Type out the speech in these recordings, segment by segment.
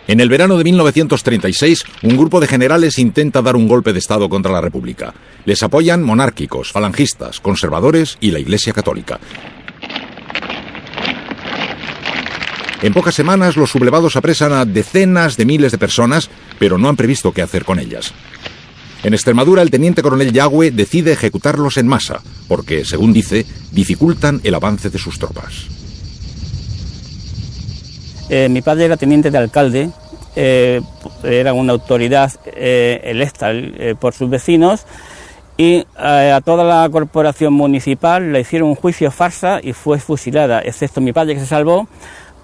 En el verano de 1936, un grupo de generales intenta dar un golpe de Estado contra la República. Les apoyan monárquicos, falangistas, conservadores y la Iglesia Católica. En pocas semanas, los sublevados apresan a decenas de miles de personas, pero no han previsto qué hacer con ellas. En Extremadura, el teniente coronel Yagüe decide ejecutarlos en masa, porque, según dice, dificultan el avance de sus tropas. Mi padre era teniente de alcalde, era una autoridad electa por sus vecinos, y a toda la corporación municipal le hicieron un juicio farsa y fue fusilada, excepto mi padre, que se salvó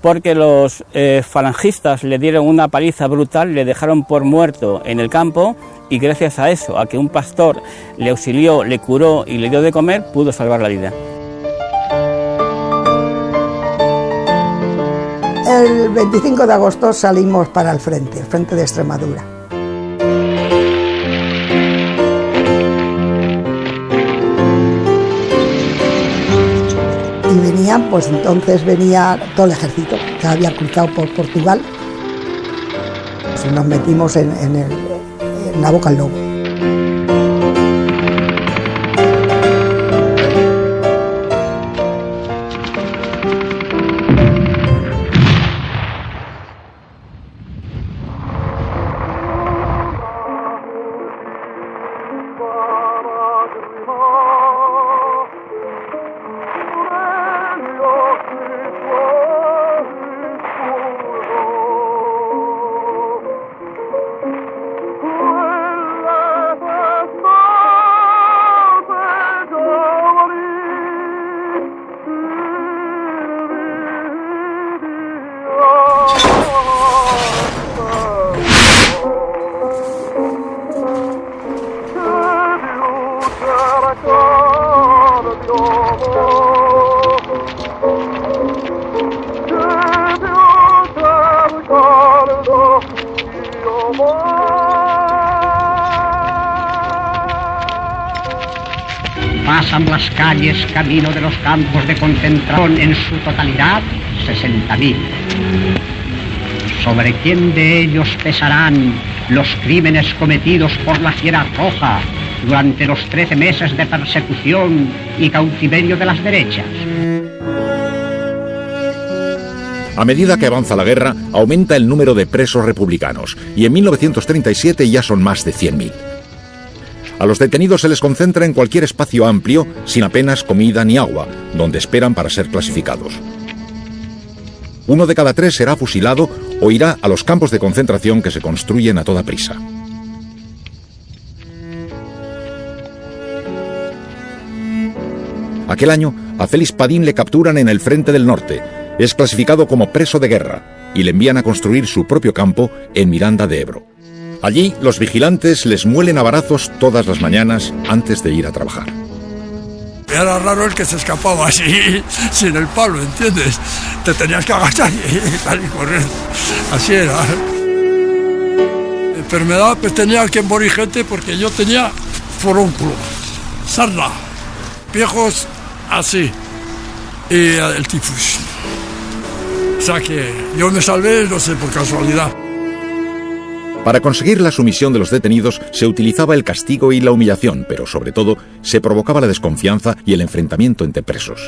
porque los falangistas le dieron una paliza brutal, le dejaron por muerto en el campo, y gracias a eso, a que un pastor le auxilió, le curó y le dio de comer, pudo salvar la vida. El 25 de agosto salimos para el frente de Extremadura. Y venían, pues entonces venía todo el ejército que había cruzado por Portugal. Pues nos metimos en la boca del lobo. Pasan las calles camino de los campos de concentración en su totalidad 60.000. ¿Sobre quién de ellos pesarán los crímenes cometidos por la Fiera Roja durante los 13 meses de persecución y cautiverio de las derechas? A medida que avanza la guerra, aumenta el número de presos republicanos, y en 1937 ya son más de 100.000. A los detenidos se les concentra en cualquier espacio amplio, sin apenas comida ni agua, donde esperan para ser clasificados. 1 de cada 3 será fusilado o irá a los campos de concentración que se construyen a toda prisa. Aquel año, a Félix Padín le capturan en el Frente del Norte. Es clasificado como preso de guerra y le envían a construir su propio campo en Miranda de Ebro. Allí, los vigilantes les muelen a varazos todas las mañanas antes de ir a trabajar. Era raro el que se escapaba así, sin el palo, ¿entiendes? Te tenías que agachar y correr. Así era. Enfermedad, pues tenía que morir gente porque yo tenía forúnculo, sarna, viejos así, y el tifus. O sea que yo me salvé, no sé, por casualidad. Para conseguir la sumisión de los detenidos se utilizaba el castigo y la humillación, pero sobre todo se provocaba la desconfianza y el enfrentamiento entre presos.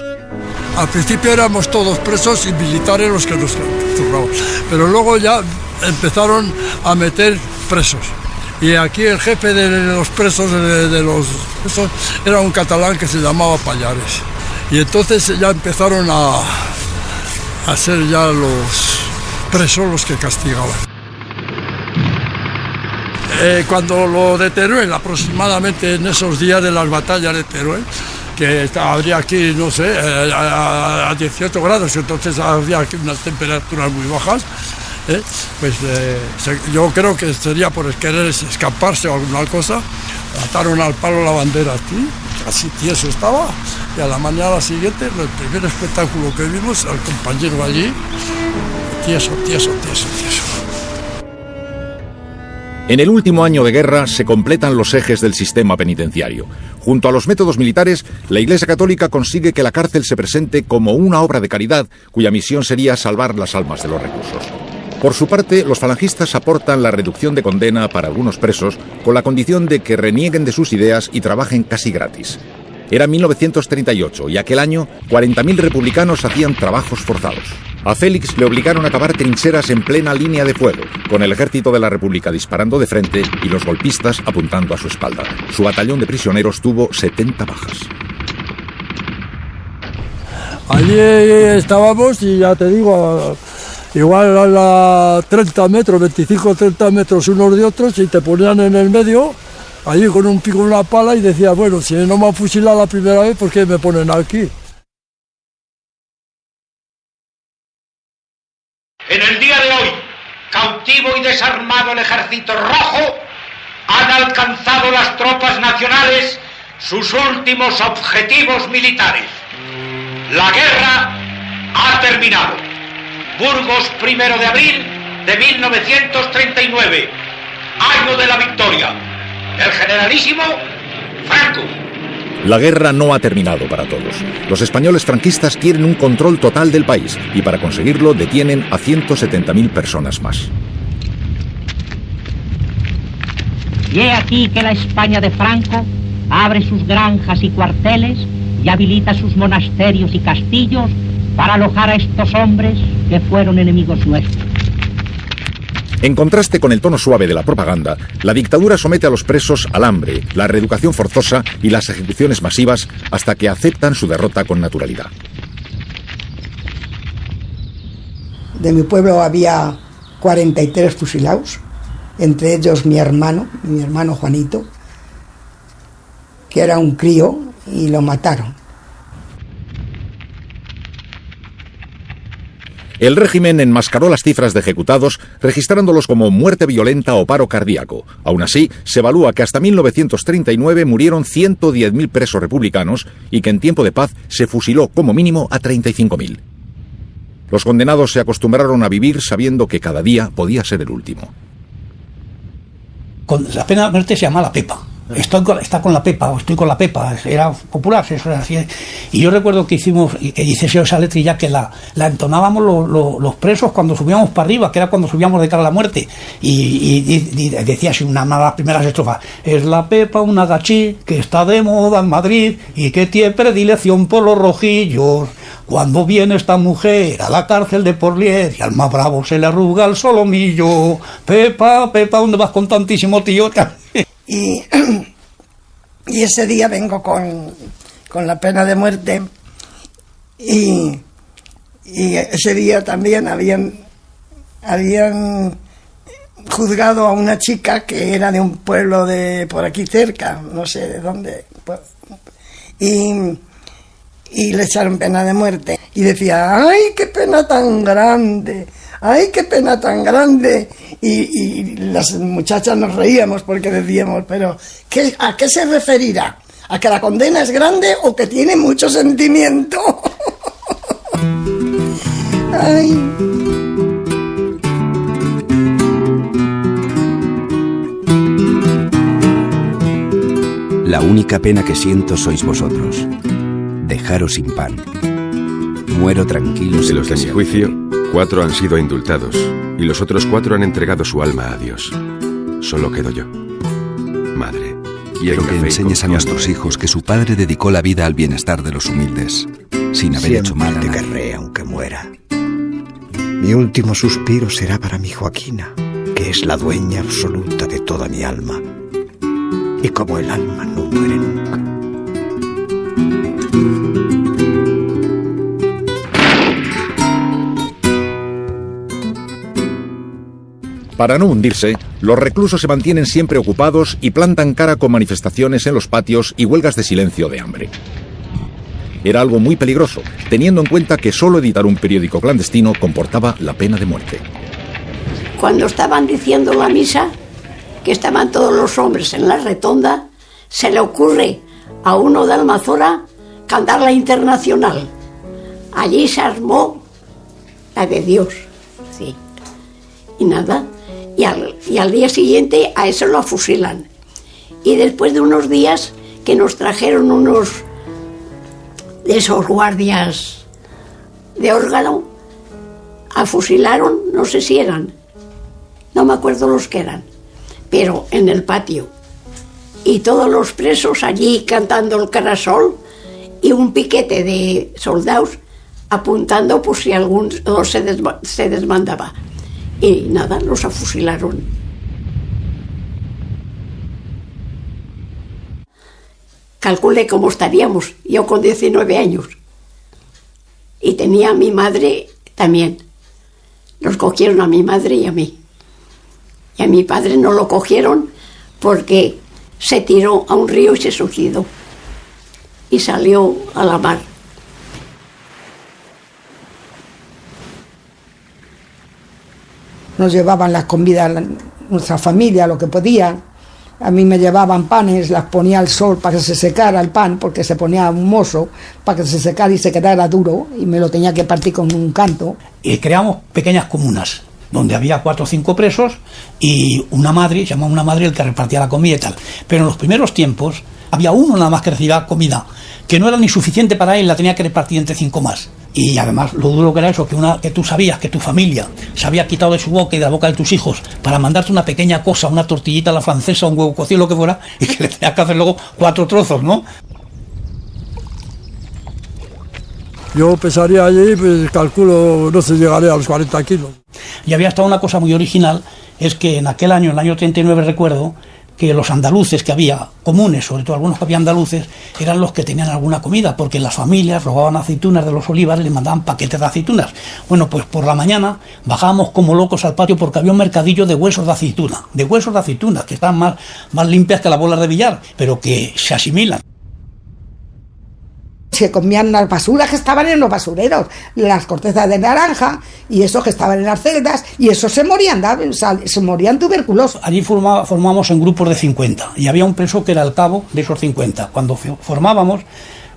Al principio éramos todos presos y militares los que nos tornaban, pero luego ya empezaron a meter presos. Y aquí el jefe de los presos, era un catalán que se llamaba Pallares. Y entonces ya empezaron a ser ya los presos los que castigaban. Cuando lo de Teruel, aproximadamente en esos días de las batallas de Teruel, que habría aquí, no sé, a 18 grados, entonces había aquí unas temperaturas muy bajas, pues yo creo que sería por querer escaparse o alguna cosa, ataron al palo la bandera aquí, así tieso estaba, y a la mañana siguiente, el primer espectáculo que vimos, al compañero allí, tieso. En el último año de guerra se completan los ejes del sistema penitenciario. Junto a los métodos militares, la Iglesia Católica consigue que la cárcel se presente como una obra de caridad cuya misión sería salvar las almas de los reclusos. Por su parte, los falangistas aportan la reducción de condena para algunos presos con la condición de que renieguen de sus ideas y trabajen casi gratis. Era 1938 y aquel año 40.000 republicanos hacían trabajos forzados. A Félix le obligaron a cavar trincheras en plena línea de fuego, con el ejército de la República disparando de frente y los golpistas apuntando a su espalda. Su batallón de prisioneros tuvo 70 bajas. Allí estábamos y ya te digo, igual a 30 metros, 25 30 metros unos de otros, y te ponían en el medio, allí con un pico y una pala, y decías, bueno, si no me han fusilado la primera vez, ¿por qué me ponen aquí? En el día de hoy, cautivo y desarmado el Ejército Rojo, han alcanzado las tropas nacionales sus últimos objetivos militares. La guerra ha terminado. Burgos, 1 de abril de 1939, año de la victoria. El generalísimo Franco. La guerra no ha terminado para todos. Los españoles franquistas quieren un control total del país y para conseguirlo detienen a 170.000 personas más. Y he aquí que la España de Franco abre sus granjas y cuarteles y habilita sus monasterios y castillos para alojar a estos hombres que fueron enemigos nuestros. En contraste con el tono suave de la propaganda, la dictadura somete a los presos al hambre, la reeducación forzosa y las ejecuciones masivas hasta que aceptan su derrota con naturalidad. De mi pueblo había 43 fusilados, entre ellos mi hermano Juanito, que era un crío, y lo mataron. El régimen enmascaró las cifras de ejecutados, registrándolos como muerte violenta o paro cardíaco. Aún así, se evalúa que hasta 1939 murieron 110.000 presos republicanos y que en tiempo de paz se fusiló como mínimo a 35.000. Los condenados se acostumbraron a vivir sabiendo que cada día podía ser el último. La pena de muerte se llama la Pepa. Está con la Pepa, o estoy con la Pepa, era popular, eso era así. Y yo recuerdo que hicimos, que dice esa letrilla, que la entonábamos los presos cuando subíamos para arriba, que era cuando subíamos de cara a la muerte, y decía así una de las primeras estrofas: es la Pepa una gachí que está de moda en Madrid y que tiene predilección por los rojillos. Cuando viene esta mujer a la cárcel de Porlier y al más bravo se le arruga el solomillo. Pepa, ¿dónde vas con tantísimo tío? Y ese día vengo con la pena de muerte, y ese día también habían juzgado a una chica que era de un pueblo de por aquí cerca, no sé de dónde, y le echaron pena de muerte. Y decía, ¡ay, qué pena tan grande! ¡Ay, qué pena tan grande! Y las muchachas nos reíamos porque decíamos, pero ¿a qué se referirá? ¿A que la condena es grande o que tiene mucho sentimiento? ¡Ay! La única pena que siento sois vosotros. Dejaros sin pan. Muero tranquilo. De los de mi juicio, 4 han sido indultados y los otros 4 han entregado su alma a Dios. Solo quedo yo. Madre, quiero que enseñes a nuestros hijos que su padre dedicó la vida al bienestar de los humildes, sin haber hecho mal a nadie. Siempre te querré aunque muera. Mi último suspiro será para mi Joaquina, que es la dueña absoluta de toda mi alma. Y como el alma no muere nunca. Para no hundirse, los reclusos se mantienen siempre ocupados y plantan cara con manifestaciones en los patios y huelgas de silencio de hambre. Era algo muy peligroso, teniendo en cuenta que solo editar un periódico clandestino comportaba la pena de muerte. Cuando estaban diciendo la misa, que estaban todos los hombres en la rotonda, se le ocurre a uno de Almazora cantar la Internacional. Allí se armó la de Dios, sí. Y nada, y al día siguiente a eso lo fusilan. Y después de unos días que nos trajeron unos de esos guardias de órgano, afusilaron, no sé si eran, no me acuerdo los que eran, pero en el patio. Y todos los presos allí cantando el carasol y un piquete de soldados apuntando por si alguno se desmandaba. Y nada, los afusilaron. Calculé cómo estaríamos, yo con 19 años. Y tenía a mi madre también. Los cogieron a mi madre y a mí. Y a mi padre no lo cogieron porque se tiró a un río y se suicidó. Y salió a la mar. Nos llevaban las comidas, nuestra familia, lo que podían. A mí me llevaban panes, las ponía al sol para que se secara el pan, porque se ponía humoso, para que se secara y se quedara duro, y me lo tenía que partir con un canto. Y creamos pequeñas comunas, donde había 4 o 5 presos y una madre, llamaba una madre el que repartía la comida y tal. Pero en los primeros tiempos había uno nada más que recibía comida, que no era ni suficiente para él, la tenía que repartir entre 5 más. Y además lo duro que era eso, que tú sabías que tu familia se había quitado de su boca y de la boca de tus hijos para mandarte una pequeña cosa, una tortillita a la francesa, un huevo cocido, lo que fuera, y que le tenías que hacer luego 4 trozos, ¿no? Yo pesaría allí, pues calculo, no sé, llegaré a los 40 kilos. Y había hasta una cosa muy original, es que en aquel año, en el año 39 recuerdo, que los andaluces que había, comunes, sobre todo algunos que había andaluces, eran los que tenían alguna comida, porque las familias robaban aceitunas de los olivares y les mandaban paquetes de aceitunas. Bueno, pues por la mañana bajábamos como locos al patio porque había un mercadillo de huesos de aceituna, que están más limpias que las bolas de billar, pero que se asimilan. Se comían las basuras que estaban en los basureros, las cortezas de naranja y esos que estaban en las celdas, y esos se morían tuberculosos. Allí formábamos en grupos de 50 y había un preso que era el cabo de esos 50. Cuando formábamos,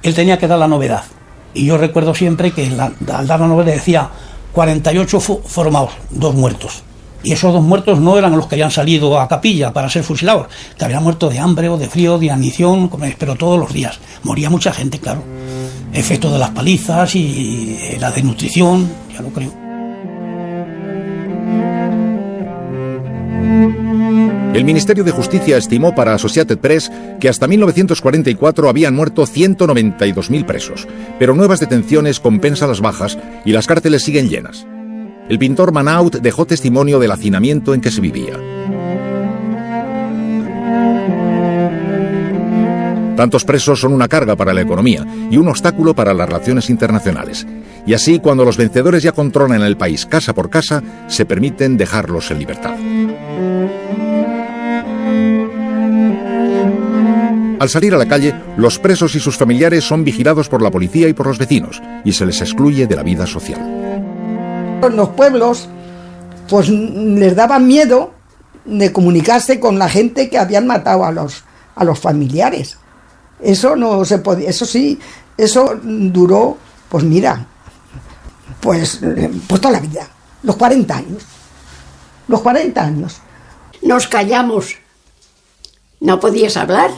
él tenía que dar la novedad. Y yo recuerdo siempre que al dar la novedad decía 48 formados, 2 muertos. Y esos 2 muertos no eran los que habían salido a capilla para ser fusilados, que habían muerto de hambre o de frío, de inanición, pero todos los días. Moría mucha gente, claro. Efecto de las palizas y la desnutrición, ya lo creo. El Ministerio de Justicia estimó para Associated Press que hasta 1944 habían muerto 192.000 presos, pero nuevas detenciones compensan las bajas y las cárceles siguen llenas. El pintor Manaut dejó testimonio del hacinamiento en que se vivía. Tantos presos son una carga para la economía y un obstáculo para las relaciones internacionales. Y así, cuando los vencedores ya controlan el país casa por casa, se permiten dejarlos en libertad. Al salir a la calle, los presos y sus familiares son vigilados por la policía y por los vecinos, y se les excluye de la vida social. En los pueblos, pues les daba miedo de comunicarse con la gente que habían matado a los familiares. Eso no se podía, eso duró, pues mira, pues toda la vida, los 40 años. Los 40 años. Nos callamos. No podías hablar.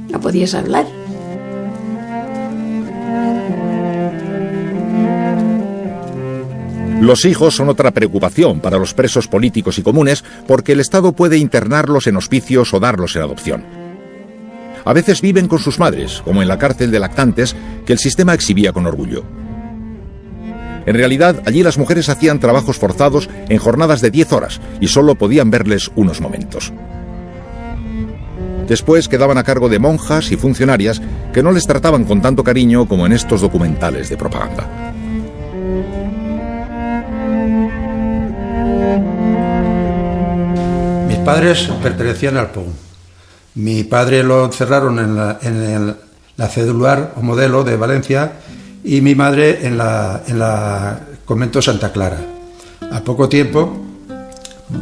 No podías hablar. Los hijos son otra preocupación para los presos políticos y comunes porque el Estado puede internarlos en hospicios o darlos en adopción. A veces viven con sus madres, como en la cárcel de lactantes, que el sistema exhibía con orgullo. En realidad, allí las mujeres hacían trabajos forzados en jornadas de 10 horas y solo podían verles unos momentos. Después quedaban a cargo de monjas y funcionarias que no les trataban con tanto cariño como en estos documentales de propaganda. Mis padres pertenecían al POUM. Mi padre lo encerraron en la cedular o modelo de Valencia y mi madre en la convento Santa Clara. A poco tiempo,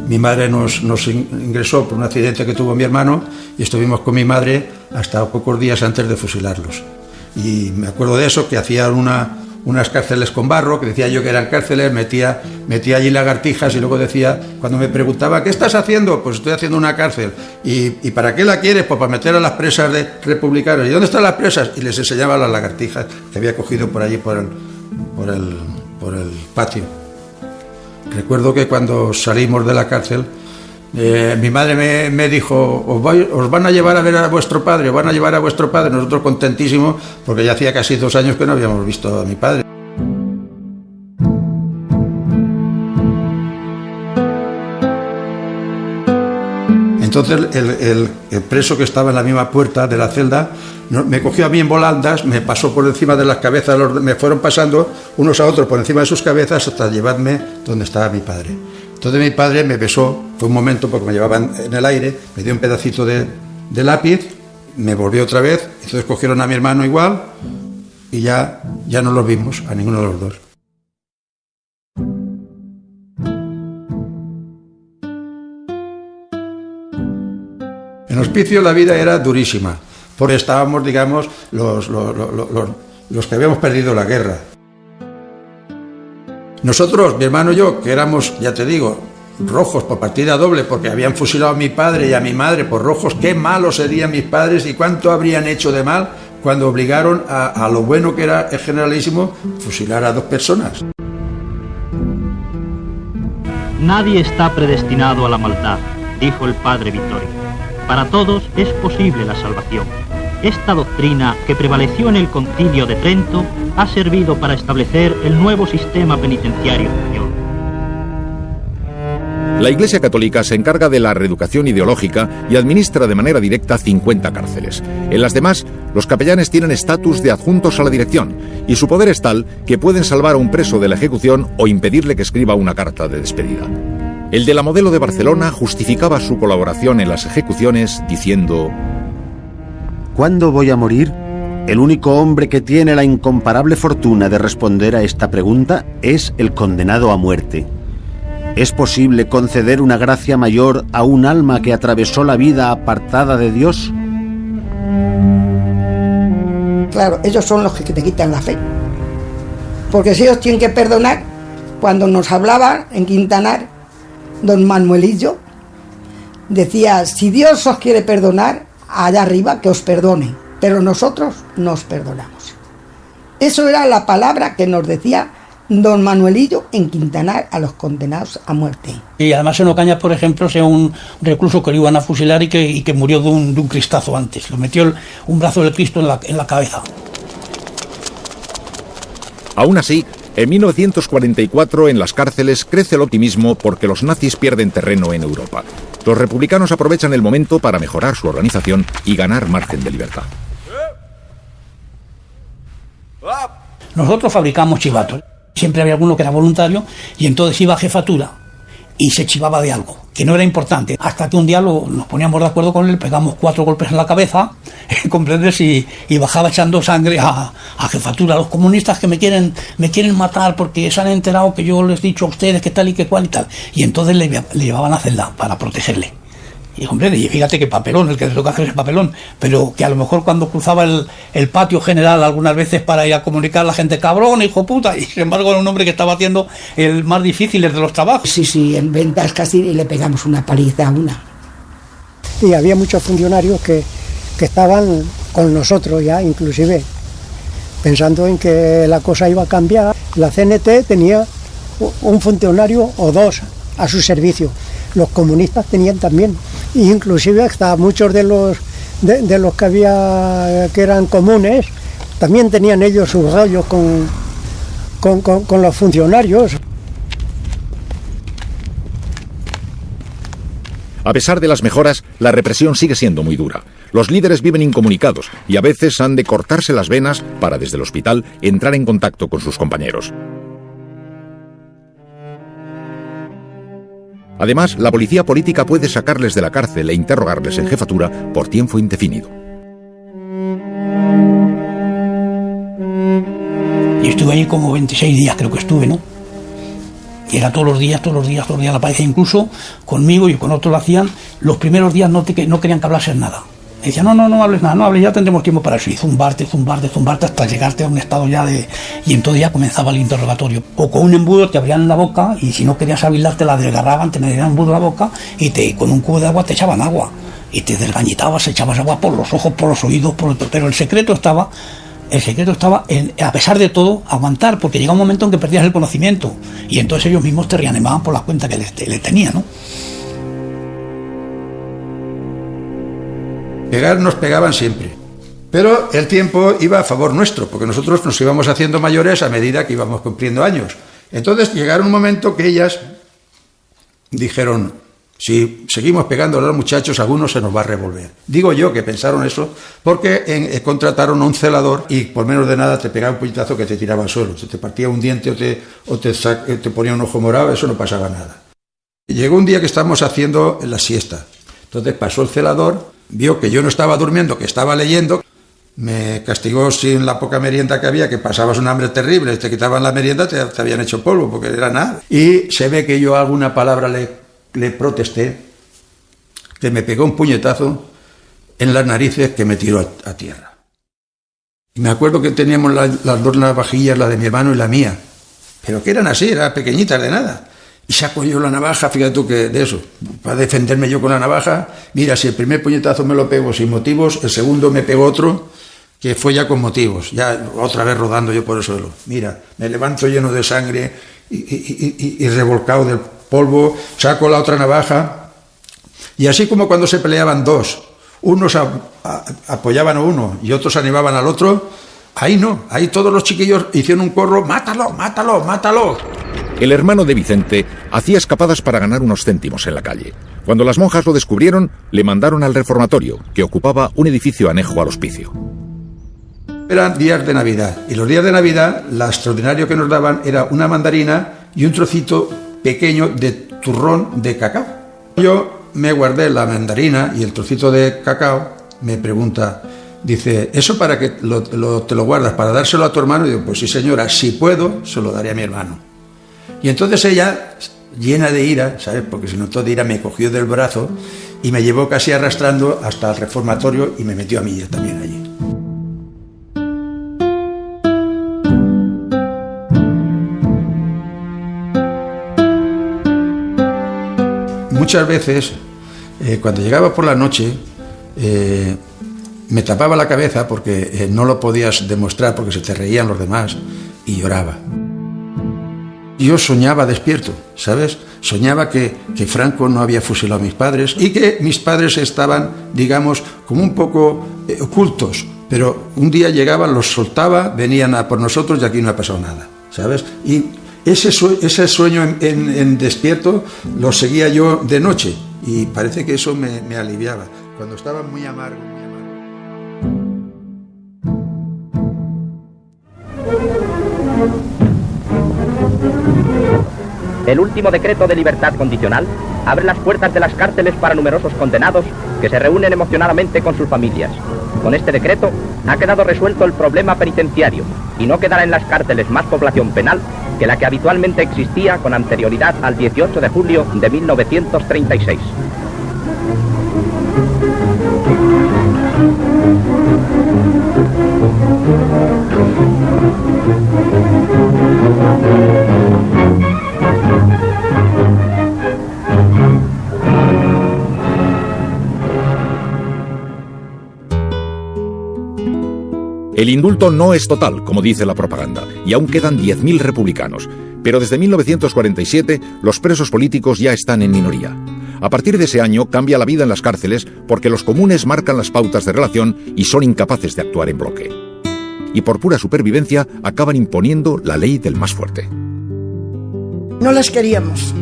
mi madre nos ingresó por un accidente que tuvo mi hermano y estuvimos con mi madre hasta pocos días antes de fusilarlos. Y me acuerdo de eso, que hacían unas cárceles con barro, que decía yo que eran cárceles, metía allí lagartijas y luego decía, cuando me preguntaba, ¿qué estás haciendo? Pues estoy haciendo una cárcel. ¿Y para qué la quieres? Pues para meter a las presas de republicanos. ¿Y dónde están las presas? Y les enseñaba las lagartijas que había cogido por allí, por el patio. Recuerdo que cuando salimos de la cárcel, mi madre me dijo, os van a llevar a ver a vuestro padre, os van a llevar a vuestro padre. Nosotros contentísimos, porque ya hacía casi 2 años que no habíamos visto a mi padre. Entonces el preso que estaba en la misma puerta de la celda me cogió a mí en volandas, me pasó por encima de las cabezas, me fueron pasando unos a otros por encima de sus cabezas hasta llevarme donde estaba mi padre. Entonces mi padre me besó, fue un momento porque me llevaban en el aire, me dio un pedacito de lápiz, me volvió otra vez, entonces cogieron a mi hermano igual y ya no los vimos, a ninguno de los dos. En hospicio la vida era durísima, porque estábamos, digamos, los que habíamos perdido la guerra. Nosotros, mi hermano y yo, que éramos, ya te digo, rojos por partida doble, porque habían fusilado a mi padre y a mi madre por rojos, qué malos serían mis padres y cuánto habrían hecho de mal cuando obligaron a lo bueno que era el generalísimo fusilar a 2 personas. Nadie está predestinado a la maldad, dijo el padre Vittorio. Para todos es posible la salvación. Esta doctrina, que prevaleció en el Concilio de Trento, ha servido para establecer el nuevo sistema penitenciario español. La Iglesia Católica se encarga de la reeducación ideológica y administra de manera directa 50 cárceles. En las demás, los capellanes tienen estatus de adjuntos a la dirección, y su poder es tal que pueden salvar a un preso de la ejecución o impedirle que escriba una carta de despedida. El de la Modelo de Barcelona justificaba su colaboración en las ejecuciones diciendo: ¿Cuándo voy a morir? El único hombre que tiene la incomparable fortuna de responder a esta pregunta es el condenado a muerte. ¿Es posible conceder una gracia mayor a un alma que atravesó la vida apartada de Dios? Claro, ellos son los que te quitan la fe. Porque si ellos tienen que perdonar, cuando nos hablaba en Quintanar, don Manuelillo decía, si Dios os quiere perdonar, allá arriba que os perdone, pero nosotros nos perdonamos. Eso era la palabra que nos decía don Manuelillo en Quintanar a los condenados a muerte. Y además en Ocaña, por ejemplo, sea un recluso que lo iban a fusilar y que murió de un cristazo antes. Lo metió un brazo del Cristo en la cabeza. Aún así, en 1944 en las cárceles crece el optimismo porque los nazis pierden terreno en Europa. Los republicanos aprovechan el momento para mejorar su organización y ganar margen de libertad. Nosotros fabricamos chivatos. Siempre había alguno que era voluntario y entonces iba a jefatura y se chivaba de algo, que no era importante, hasta que un día nos poníamos de acuerdo con él, pegamos 4 golpes en la cabeza, ¿comprendes? Y bajaba echando sangre a jefatura, los comunistas que me quieren matar porque se han enterado que yo les he dicho a ustedes que tal y que cual y tal, y entonces le llevaban a celda para protegerle. Y hombre, y fíjate que papelón, el que le toca hacer ese papelón, pero que a lo mejor cuando cruzaba el patio general algunas veces para ir a comunicar a la gente, cabrón, hijo puta, y sin embargo era un hombre que estaba haciendo el más difícil de los trabajos. Sí, en ventas casi le pegamos una paliza a una. Y había muchos funcionarios que estaban con nosotros ya, inclusive, pensando en que la cosa iba a cambiar. La CNT tenía un funcionario o 2 a su servicio. Los comunistas tenían también, e inclusive hasta muchos de los que había que eran comunes también tenían ellos sus rollos con los funcionarios. A pesar de las mejoras, la represión sigue siendo muy dura. Los líderes viven incomunicados y a veces han de cortarse las venas para desde el hospital entrar en contacto con sus compañeros. Además, la policía política puede sacarles de la cárcel e interrogarles en jefatura por tiempo indefinido. Y estuve ahí como 26 días, creo que estuve, ¿no? Y era todos los días la parecía, incluso conmigo y con otros lo hacían. Los primeros días no querían que hablases nada. Decía, no hables nada, no hables, ya tendremos tiempo para eso. Y zumbarte hasta llegarte a un estado ya de... Y entonces ya comenzaba el interrogatorio. O con un embudo te abrían la boca y si no querías hablar te la desgarraban, te metían un embudo en la boca y con un cubo de agua te echaban agua. Y te desgañitabas, echabas agua por los ojos, por los oídos, pero el secreto estaba a pesar de todo, aguantar, porque llega un momento en que perdías el conocimiento. Y entonces ellos mismos te reanimaban por la cuenta que le tenían, ¿no? Pegar nos pegaban siempre, pero el tiempo iba a favor nuestro, porque nosotros nos íbamos haciendo mayores a medida que íbamos cumpliendo años. Entonces llegaron un momento que ellas dijeron, si seguimos pegando a los muchachos, algunos se nos va a revolver. Digo yo que pensaron eso porque contrataron a un celador y por menos de nada te pegaba un puñetazo que te tiraba al suelo. Se te partía un diente o te ponía un ojo morado, eso no pasaba nada. Llegó un día que estábamos haciendo la siesta. Entonces pasó el celador, vio que yo no estaba durmiendo, que estaba leyendo, me castigó sin la poca merienda que había, que pasabas un hambre terrible, te quitaban la merienda, te habían hecho polvo, porque era nada. Y se ve que yo alguna palabra le protesté, que me pegó un puñetazo en las narices que me tiró a tierra. Y me acuerdo que teníamos las 2 navajillas, la de mi hermano y la mía, pero que eran así, eran pequeñitas de nada. Y saco yo la navaja, fíjate tú que de eso, para defenderme yo con la navaja. Mira, si el primer puñetazo me lo pego sin motivos, el segundo me pegó otro, que fue ya con motivos, ya otra vez rodando yo por el suelo. Mira, me levanto lleno de sangre y revolcado del polvo, saco la otra navaja, y así como cuando se peleaban 2, unos apoyaban a uno y otros animaban al otro, ahí no, ahí todos los chiquillos hicieron un corro, ¡mátalo, mátalo, mátalo! El hermano de Vicente hacía escapadas para ganar unos céntimos en la calle. Cuando las monjas lo descubrieron, le mandaron al reformatorio, que ocupaba un edificio anejo al hospicio. Eran días de Navidad, y los días de Navidad, lo extraordinario que nos daban era una mandarina y un trocito pequeño de turrón de cacao. Yo me guardé la mandarina y el trocito de cacao. Me pregunta, dice, ¿eso para qué te lo guardas? ¿Para dárselo a tu hermano? Y digo, pues sí señora, si puedo, se lo daré a mi hermano. Y entonces ella, llena de ira, ¿sabes? Porque se notó de ira, me cogió del brazo y me llevó casi arrastrando hasta el reformatorio y me metió a mí también allí. Muchas veces, cuando llegaba por la noche, me tapaba la cabeza porque no lo podías demostrar porque se te reían los demás y lloraba. Yo soñaba despierto, ¿sabes? Soñaba que Franco no había fusilado a mis padres y que mis padres estaban, digamos, como un poco ocultos. Pero un día llegaban, los soltaba, venían a por nosotros y aquí no ha pasado nada, ¿sabes? Y ese sueño en despierto lo seguía yo de noche y parece que eso me aliviaba. Cuando estaba muy amargo, El último decreto de libertad condicional abre las puertas de las cárceles para numerosos condenados que se reúnen emocionadamente con sus familias. Con este decreto ha quedado resuelto el problema penitenciario y no quedará en las cárceles más población penal que la que habitualmente existía con anterioridad al 18 de julio de 1936. El indulto no es total, como dice la propaganda, y aún quedan 10.000 republicanos. Pero desde 1947 los presos políticos ya están en minoría. A partir de ese año cambia la vida en las cárceles porque los comunes marcan las pautas de relación y son incapaces de actuar en bloque. Y por pura supervivencia acaban imponiendo la ley del más fuerte. No las queríamos.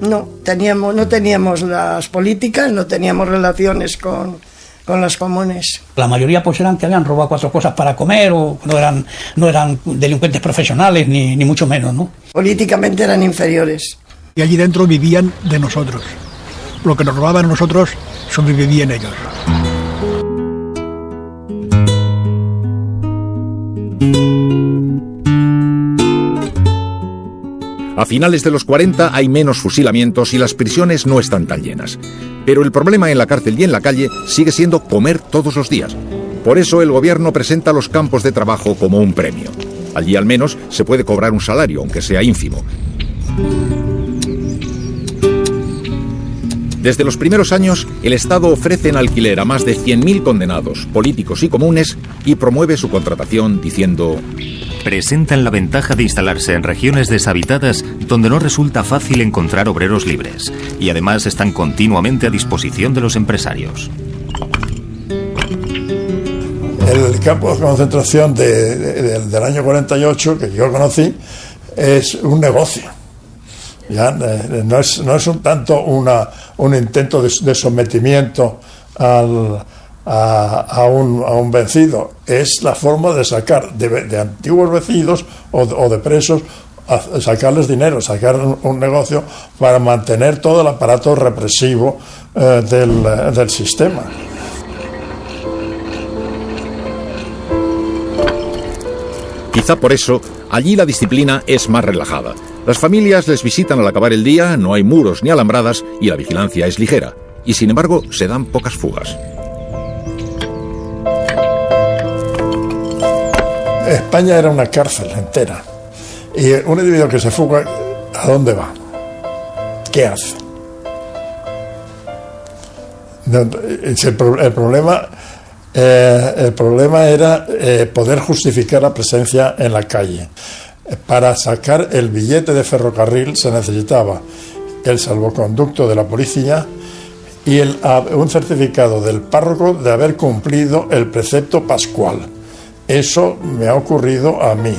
No teníamos las políticas, no teníamos relaciones con las comunes. La mayoría pues eran que habían robado 4 cosas para comer o no eran delincuentes profesionales ni mucho menos, ¿no? Políticamente eran inferiores. Y allí dentro vivían de nosotros. Lo que nos robaban a nosotros sobrevivían ellos. A finales de los 40 hay menos fusilamientos y las prisiones no están tan llenas. Pero el problema en la cárcel y en la calle sigue siendo comer todos los días. Por eso el gobierno presenta los campos de trabajo como un premio. Allí al menos se puede cobrar un salario, aunque sea ínfimo. Desde los primeros años, el Estado ofrece en alquiler a más de 100.000 condenados, políticos y comunes, y promueve su contratación diciendo: presentan la ventaja de instalarse en regiones deshabitadas donde no resulta fácil encontrar obreros libres, y además están continuamente a disposición de los empresarios. El campo de concentración del año 48, que yo conocí, es un negocio. Ya no es un tanto un intento de sometimiento a un vencido, es la forma de sacar de antiguos vencidos o de presos, sacarles dinero, sacar un negocio para mantener todo el aparato represivo del sistema. Quizá por eso, allí la disciplina es más relajada. Las familias les visitan al acabar el día, no hay muros ni alambradas y la vigilancia es ligera. Y sin embargo, se dan pocas fugas. España era una cárcel entera. Y un individuo que se fuga, ¿a dónde va? ¿Qué hace? El problema era poder justificar la presencia en la calle. Para sacar el billete de ferrocarril se necesitaba el salvoconducto de la policía y un certificado del párroco de haber cumplido el precepto pascual. Eso me ha ocurrido a mí.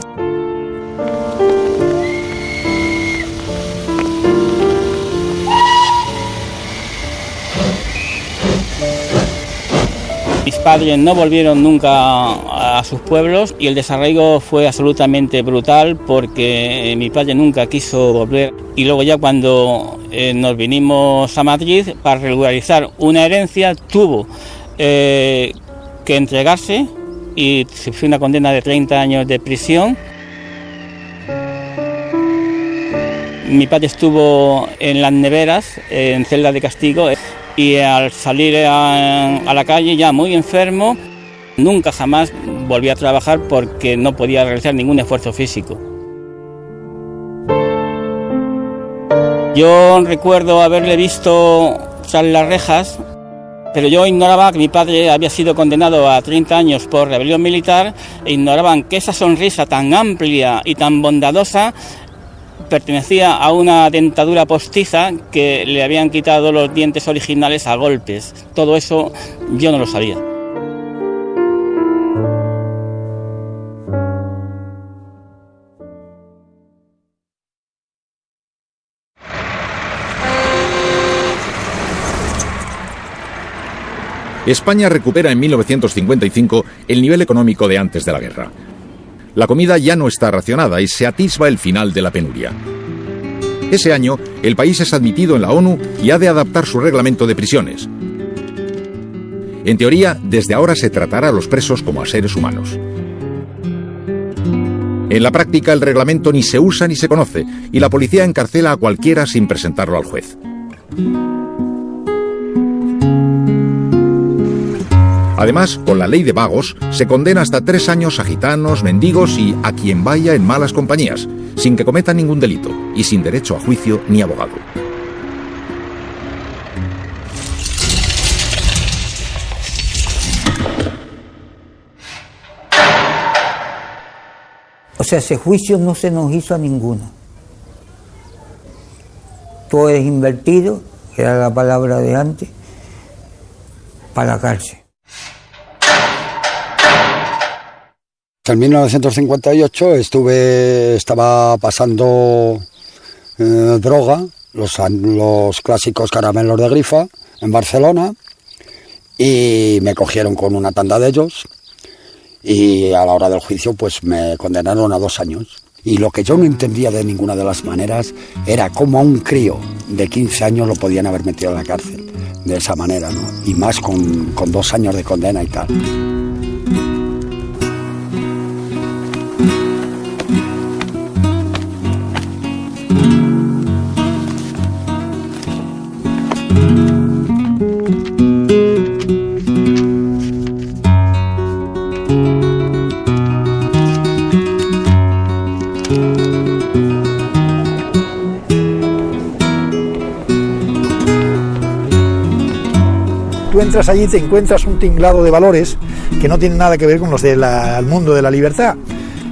Mis padres no volvieron nunca a sus pueblos y el desarraigo fue absolutamente brutal porque mi padre nunca quiso volver. Y luego ya cuando nos vinimos a Madrid para regularizar una herencia tuvo que entregarse y sufrió una condena de 30 años de prisión. Mi padre estuvo en las neveras, en celda de castigo, y al salir a la calle ya muy enfermo, nunca jamás volví a trabajar porque no podía realizar ningún esfuerzo físico. Yo recuerdo haberle visto tras las rejas, pero yo ignoraba que mi padre había sido condenado a 30 años por rebelión militar e ignoraban que esa sonrisa tan amplia y tan bondadosa pertenecía a una dentadura postiza que le habían quitado los dientes originales a golpes. Todo eso yo no lo sabía. España recupera en 1955 el nivel económico de antes de la guerra. La comida ya no está racionada y se atisba el final de la penuria. Ese año, el país es admitido en la ONU y ha de adaptar su reglamento de prisiones. En teoría, desde ahora se tratará a los presos como a seres humanos. En la práctica, el reglamento ni se usa ni se conoce, y la policía encarcela a cualquiera sin presentarlo al juez. Además, con la ley de vagos, se condena hasta 3 años a gitanos, mendigos y a quien vaya en malas compañías, sin que cometan ningún delito y sin derecho a juicio ni abogado. O sea, ese juicio no se nos hizo a ninguno. Todo es invertido, que era la palabra de antes, para la cárcel. En 1958 estaba pasando droga, los clásicos caramelos de Grifa, en Barcelona, y me cogieron con una tanda de ellos, y a la hora del juicio pues me condenaron a 2 años. Y lo que yo no entendía de ninguna de las maneras era cómo a un crío de 15 años lo podían haber metido en la cárcel de esa manera, ¿no? Y más con 2 años de condena y tal. Tú entras allí y te encuentras un tinglado de valores que no tienen nada que ver con los del mundo de la libertad.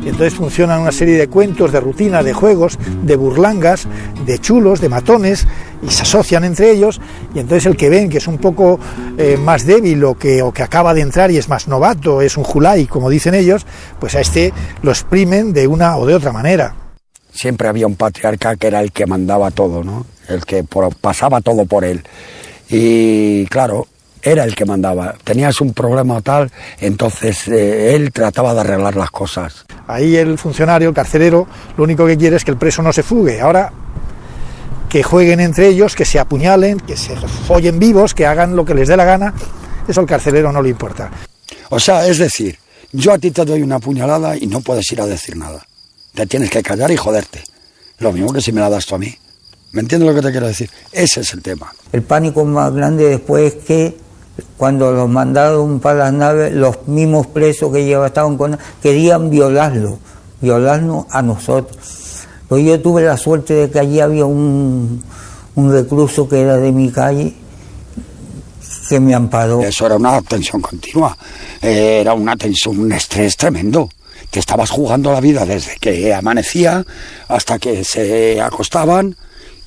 Y entonces funcionan una serie de cuentos, de rutinas, de juegos, de burlangas, de chulos, de matones, y se asocian entre ellos, y entonces el que ven que es un poco más débil o que acaba de entrar y es más novato, es un julai, como dicen ellos, pues a este lo exprimen de una o de otra manera. Siempre había un patriarca que era el que mandaba todo, ¿no? El que pasaba todo por él. Y claro, era el que mandaba. Tenías un problema tal, entonces él trataba de arreglar las cosas. Ahí el funcionario, el carcelero, lo único que quiere es que el preso no se fugue. Ahora, que jueguen entre ellos, que se apuñalen, que se follen vivos, que hagan lo que les dé la gana, eso al carcelero no le importa. O sea, es decir, yo a ti te doy una puñalada y no puedes ir a decir nada. Te tienes que callar y joderte. Lo mismo que si me la das tú a mí. ¿Me entiendes lo que te quiero decir? Ese es el tema. El pánico más grande después es que cuando los mandaron para las naves, los mismos presos que estaban con querían violarnos a nosotros. Pues yo tuve la suerte de que allí había un recluso que era de mi calle que me amparó. Eso era una tensión continua, era una tensión, un estrés tremendo. Te estabas jugando la vida desde que amanecía hasta que se acostaban.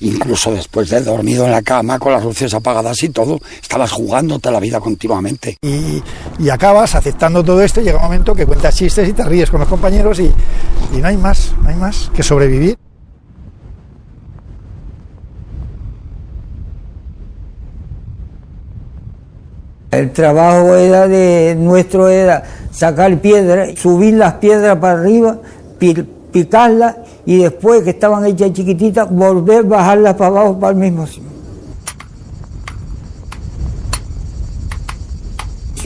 Incluso después de dormido en la cama con las luces apagadas y todo, estabas jugándote la vida continuamente. Y acabas aceptando todo esto y llega un momento que cuentas chistes y te ríes con los compañeros y no hay más que sobrevivir. El trabajo nuestro era sacar piedras, subir las piedras para arriba, picarlas y después que estaban hechas chiquititas, volver a bajarlas para abajo para el mismo sitio.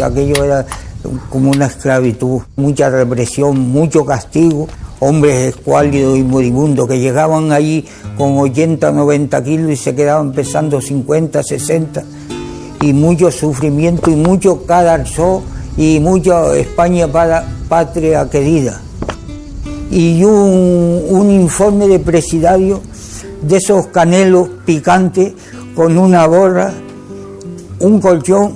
Aquello era como una esclavitud, mucha represión, mucho castigo, hombres escuálidos y moribundos que llegaban allí con 80, 90 kilos y se quedaban pesando 50, 60, y mucho sufrimiento y mucho cadarzó y mucho España para patria querida. Y un informe de presidiario de esos canelos picantes con una borra, un colchón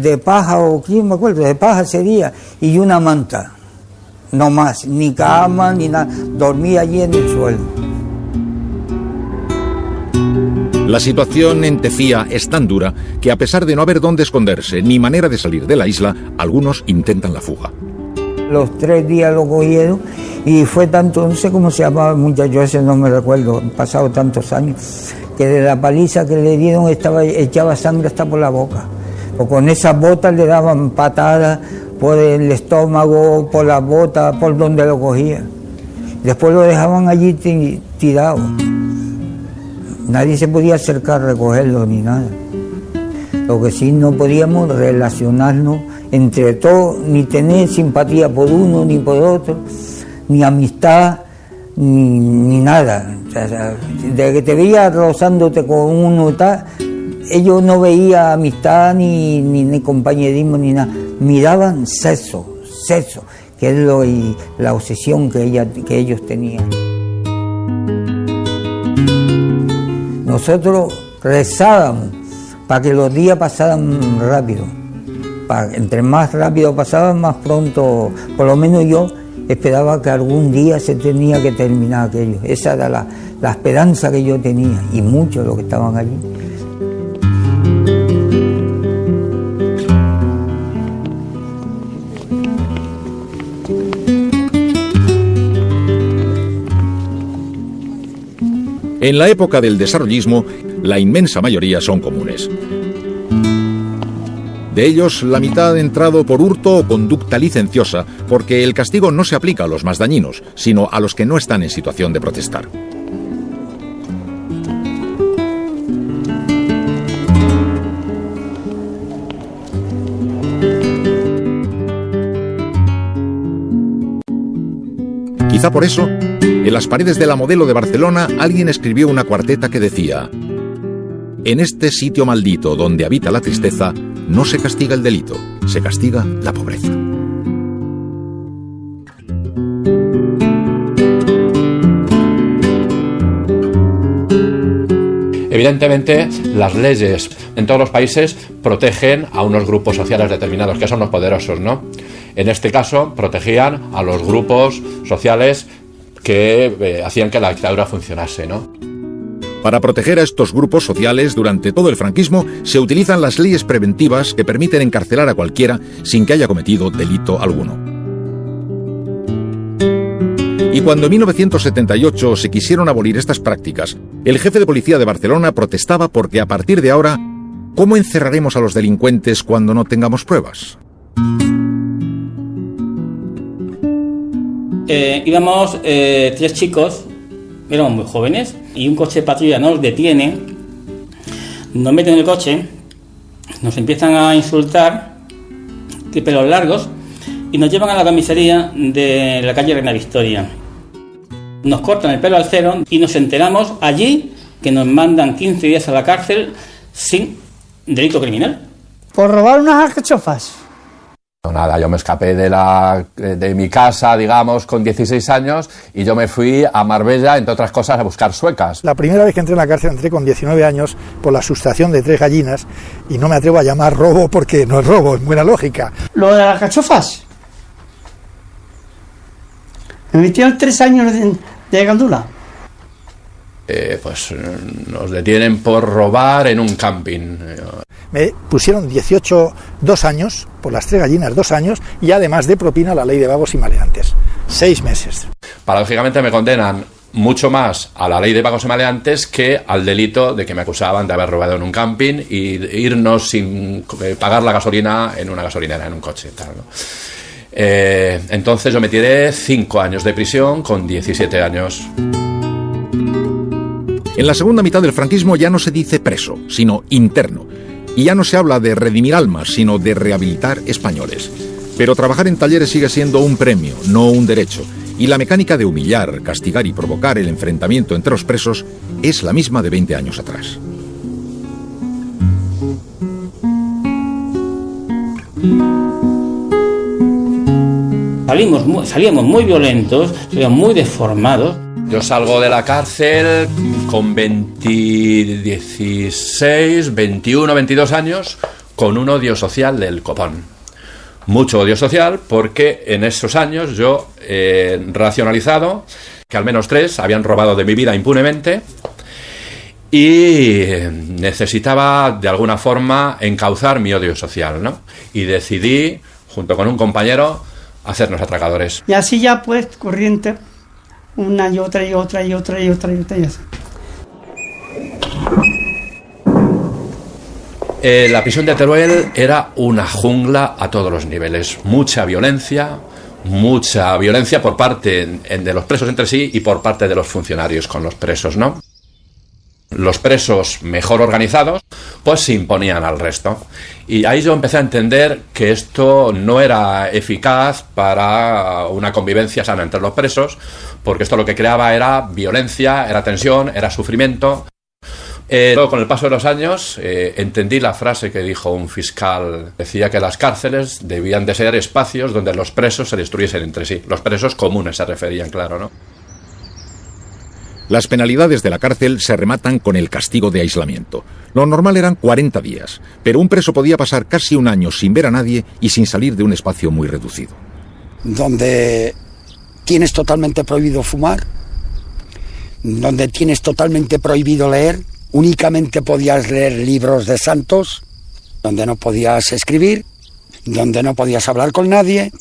de paja o quién me acuerdo, de paja sería, y una manta, no más, ni cama ni nada, dormía allí en el suelo. La situación en Tefía es tan dura que a pesar de no haber dónde esconderse ni manera de salir de la isla, algunos intentan la fuga. Los 3 días lo cogieron y fue tanto, no sé cómo se llamaba el muchacho ese, no me recuerdo, han pasado tantos años, que de la paliza que le dieron echaba sangre hasta por la boca. O con esas botas le daban patadas por el estómago, por las botas, por donde lo cogían. Después lo dejaban allí tirado. nadie se podía acercar a recogerlo ni nada. Lo que sí no podíamos relacionarnos entre todos, ni tener simpatía por uno ni por otro, ni amistad, ni nada. O sea, de que te veía rozándote con uno y tal, ellos no veían amistad ni compañerismo ni nada. Miraban sexo, que es la obsesión que ellos tenían. Nosotros rezábamos para que los días pasaran rápido. Entre más rápido pasaban, más pronto, por lo menos yo esperaba que algún día se tenía que terminar aquello. Esa era la esperanza que yo tenía, y muchos de los que estaban allí. En la época del desarrollismo, la inmensa mayoría son comunes. De ellos, la mitad ha entrado por hurto o conducta licenciosa, porque el castigo no se aplica a los más dañinos, sino a los que no están en situación de protestar. Quizá por eso, en las paredes de la Modelo de Barcelona, alguien escribió una cuarteta que decía: en este sitio maldito donde habita la tristeza, no se castiga el delito, se castiga la pobreza. Evidentemente, las leyes en todos los países protegen a unos grupos sociales determinados, que son los poderosos, ¿no? En este caso, protegían a los grupos sociales que hacían que la dictadura funcionase, ¿no? Para proteger a estos grupos sociales durante todo el franquismo se utilizan las leyes preventivas que permiten encarcelar a cualquiera sin que haya cometido delito alguno. Y cuando en 1978 se quisieron abolir estas prácticas, el jefe de policía de Barcelona protestaba porque a partir de ahora, ¿cómo encerraremos a los delincuentes cuando no tengamos pruebas? Íbamos 3 chicos, éramos muy jóvenes, y un coche de patrulla nos detiene, nos meten en el coche, nos empiezan a insultar, de pelos largos, y nos llevan a la comisaría de la calle Reina Victoria. Nos cortan el pelo al cero y nos enteramos allí que nos mandan 15 días a la cárcel sin delito criminal. ¿Por robar unas alcachofas? No, nada, yo me escapé de mi casa, digamos, con 16 años y yo me fui a Marbella, entre otras cosas, a buscar suecas. La primera vez que entré en la cárcel entré con 19 años por la sustracción de 3 gallinas y no me atrevo a llamar robo porque no es robo, es buena lógica. ¿Lo de las alcachofas? Me metieron 3 años de gandula. Pues nos detienen por robar en un camping. Me pusieron 2 años, por las 3 gallinas 2 años, y además de propina la ley de vagos y maleantes, 6 meses. Paradójicamente me condenan mucho más a la ley de vagos y maleantes que al delito de que me acusaban de haber robado en un camping y irnos sin pagar la gasolina en una gasolinera, en un coche, tal, ¿no? Entonces yo me tiré 5 años de prisión con 17 años. En la segunda mitad del franquismo ya no se dice preso, sino interno. Y ya no se habla de redimir almas, sino de rehabilitar españoles. Pero trabajar en talleres sigue siendo un premio, no un derecho. Y la mecánica de humillar, castigar y provocar el enfrentamiento entre los presos es la misma de 20 años atrás. Salíamos muy violentos, salíamos muy deformados. Yo salgo de la cárcel con 16, 21, 22 años con un odio social del copón. Mucho odio social porque en esos años yo he racionalizado que al menos 3 habían robado de mi vida impunemente y necesitaba de alguna forma encauzar mi odio social, ¿no? Y decidí, junto con un compañero, hacernos atracadores. Y así ya pues corriente, una y otra y otra y otra y otra y otra y así. La prisión de Teruel era una jungla a todos los niveles, mucha violencia por parte de los presos entre sí y por parte de los funcionarios con los presos, ¿no? Los presos mejor organizados pues se imponían al resto, y ahí yo empecé a entender que esto no era eficaz para una convivencia sana entre los presos, porque esto lo que creaba era violencia, era tensión, era sufrimiento. Luego, con el paso de los años, entendí la frase que dijo un fiscal. Decía que las cárceles debían de ser espacios donde los presos se destruyesen entre sí. Los presos comunes se referían, claro, ¿no? Las penalidades de la cárcel se rematan con el castigo de aislamiento. Lo normal eran 40 días, pero un preso podía pasar casi un año sin ver a nadie y sin salir de un espacio muy reducido. Donde tienes totalmente prohibido fumar, donde tienes totalmente prohibido leer, únicamente podías leer libros de santos, donde no podías escribir, donde no podías hablar con nadie.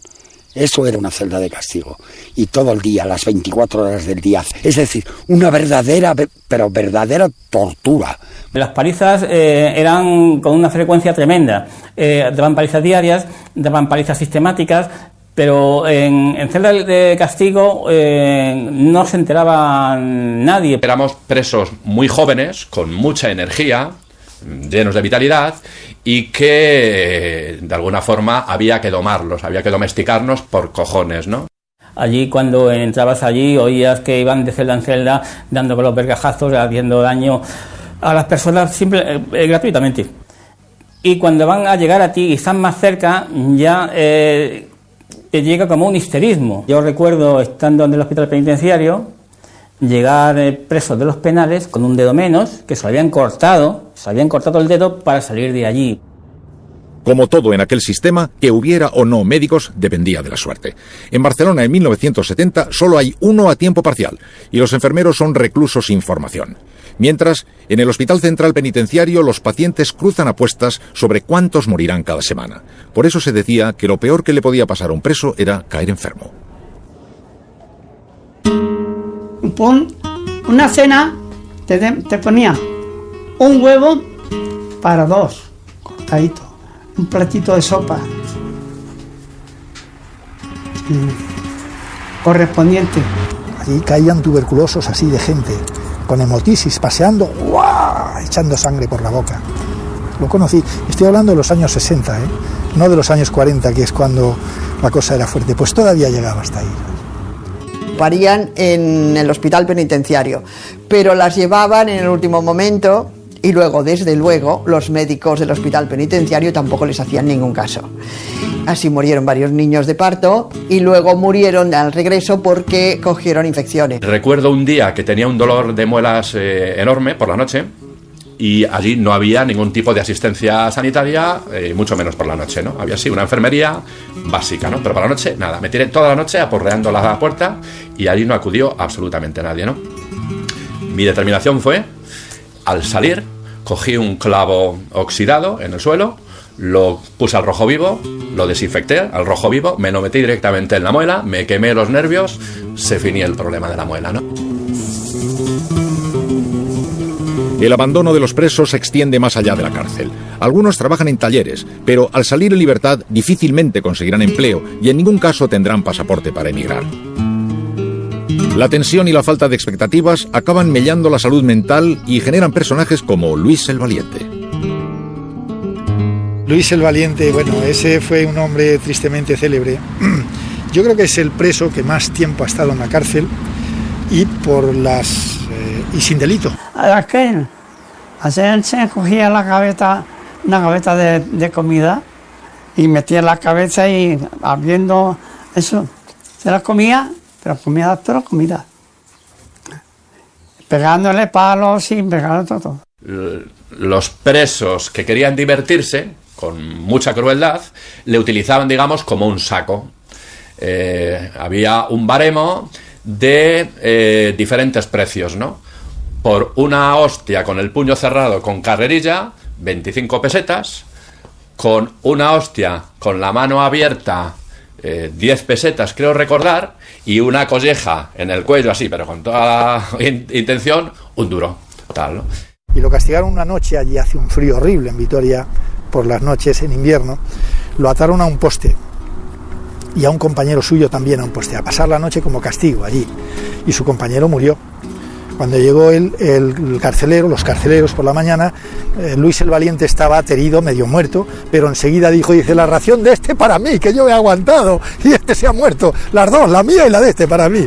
Eso era una celda de castigo. Y todo el día, las 24 horas del día. Es decir, una verdadera, pero verdadera tortura. Las palizas eran con una frecuencia tremenda. Daban palizas diarias, daban palizas sistemáticas, pero en celdas de castigo no se enteraba nadie. Éramos presos muy jóvenes, con mucha energía, llenos de vitalidad, y que de alguna forma había que domarlos, había que domesticarnos por cojones, ¿no? Allí, cuando entrabas allí, oías que iban de celda en celda dando con los vergajazos, haciendo daño a las personas gratuitamente. Y cuando van a llegar a ti y están más cerca, ya te llega como un histerismo. Yo recuerdo, estando en el hospital penitenciario, llegar presos de los penales con un dedo menos, que se habían cortado el dedo para salir de allí. Como todo en aquel sistema, que hubiera o no médicos dependía de la suerte. En Barcelona, en 1970, solo hay uno a tiempo parcial, y los enfermeros son reclusos sin formación. Mientras, en el Hospital Central Penitenciario, los pacientes cruzan apuestas sobre cuántos morirán cada semana. Por eso se decía que lo peor que le podía pasar a un preso era caer enfermo. Una cena te ponía un huevo para dos, cortadito, un platito de sopa correspondiente. Allí caían tuberculosos así de gente, con hemotisis, paseando, ¡guau!, echando sangre por la boca. Lo conocí, estoy hablando de los años 60, no de los años 40, que es cuando la cosa era fuerte, pues todavía llegaba hasta ahí. Parían en el hospital penitenciario, pero las llevaban en el último momento y luego, desde luego, los médicos del hospital penitenciario tampoco les hacían ningún caso. Así murieron varios niños de parto y luego murieron al regreso porque cogieron infecciones. Recuerdo un día que tenía un dolor de muelas enorme por la noche, y allí no había ningún tipo de asistencia sanitaria, mucho menos por la noche, ¿no? Había sí una enfermería básica, ¿no? Pero por la noche, nada. Me tiré toda la noche aporreando la puerta y allí no acudió absolutamente nadie, ¿no? Mi determinación fue, al salir, cogí un clavo oxidado en el suelo, lo puse al rojo vivo, lo desinfecté al rojo vivo, me lo metí directamente en la muela, me quemé los nervios, se finí el problema de la muela, ¿no? El abandono de los presos se extiende más allá de la cárcel. Algunos trabajan en talleres, pero al salir en libertad difícilmente conseguirán empleo y en ningún caso tendrán pasaporte para emigrar. La tensión y la falta de expectativas acaban mellando la salud mental y generan personajes como Luis el Valiente. Luis el Valiente, bueno, ese fue un hombre tristemente célebre. Yo creo que es el preso que más tiempo ha estado en la cárcel y y sin delito. Aquel se cogía la gaveta, una gaveta de comida, y metía la cabeza y abriendo eso, se la comía, pero comía toda la comida, pegándole palos y pegándole todo. Los presos que querían divertirse, con mucha crueldad, le utilizaban, digamos, como un saco. Había un baremo de diferentes precios, ¿no? Por una hostia con el puño cerrado con carrerilla, 25 pesetas. Con una hostia con la mano abierta, 10 pesetas, creo recordar. Y una colleja en el cuello, así, pero con toda la intención, un duro. Tal, ¿no? Y lo castigaron una noche, allí hace un frío horrible en Vitoria, por las noches en invierno. Lo ataron a un poste. Y a un compañero suyo también a un poste, a pasar la noche como castigo allí. Y su compañero murió. Cuando llegó el carcelero, los carceleros por la mañana, Luis el Valiente estaba aterido, medio muerto, pero enseguida dice, la ración de este para mí, que yo he aguantado, y este se ha muerto, las dos, la mía y la de este para mí.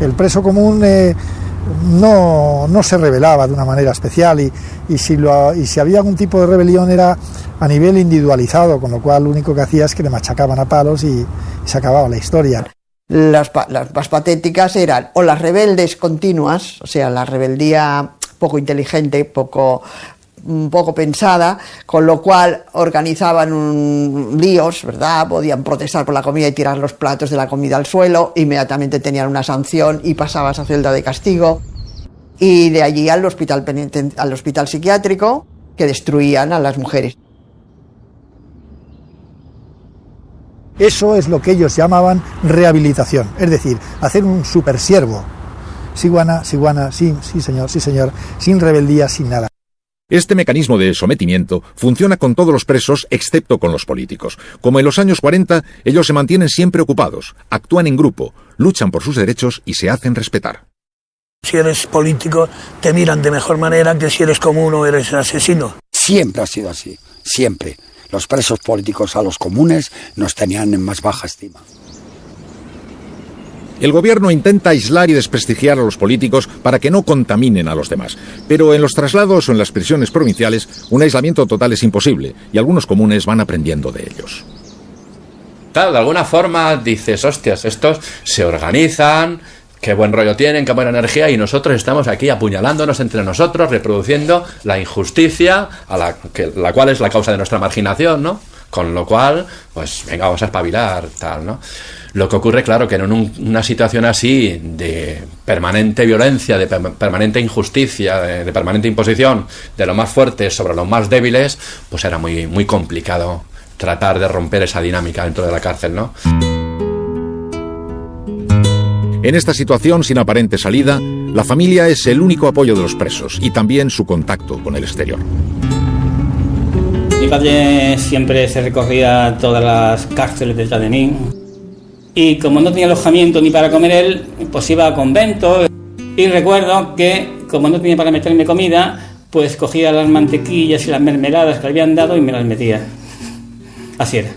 El preso común no se rebelaba de una manera especial y si había algún tipo de rebelión era a nivel individualizado, con lo cual lo único que hacía es que le machacaban a palos y se acababa la historia. Las más patéticas eran o las rebeldes continuas, o sea, la rebeldía poco inteligente, poco pensada, con lo cual organizaban líos, ¿verdad? Podían protestar por la comida y tirar los platos de la comida al suelo, inmediatamente tenían una sanción y pasabas a celda de castigo, y de allí al hospital psiquiátrico, que destruían a las mujeres. Eso es lo que ellos llamaban rehabilitación, es decir, hacer un supersiervo. Siguana, sí señor, sin rebeldía, sin nada. Este mecanismo de sometimiento funciona con todos los presos excepto con los políticos. Como en los años 40, ellos se mantienen siempre ocupados, actúan en grupo, luchan por sus derechos y se hacen respetar. Si eres político, te miran de mejor manera que si eres común o eres asesino. Siempre ha sido así, siempre. Los presos políticos a los comunes nos tenían en más baja estima. El gobierno intenta aislar y desprestigiar a los políticos para que no contaminen a los demás. Pero en los traslados o en las prisiones provinciales, un aislamiento total es imposible y algunos comunes van aprendiendo de ellos. Claro, de alguna forma dices, hostias, estos se organizan, qué buen rollo tienen, qué buena energía, y nosotros estamos aquí apuñalándonos entre nosotros, reproduciendo la injusticia, la cual es la causa de nuestra marginación, ¿no? Con lo cual, pues venga, vamos a espabilar, tal, ¿no? Lo que ocurre, claro, que en una situación así de permanente violencia, de permanente injusticia, de permanente imposición de los más fuertes sobre los más débiles, pues era muy, muy complicado tratar de romper esa dinámica dentro de la cárcel, ¿no? En esta situación sin aparente salida, la familia es el único apoyo de los presos y también su contacto con el exterior. Mi padre siempre se recorría todas las cárceles de Tademín y como no tenía alojamiento ni para comer él, pues iba a conventos. Y recuerdo que como no tenía para meterme comida, pues cogía las mantequillas y las mermeladas que le habían dado y me las metía. Así era.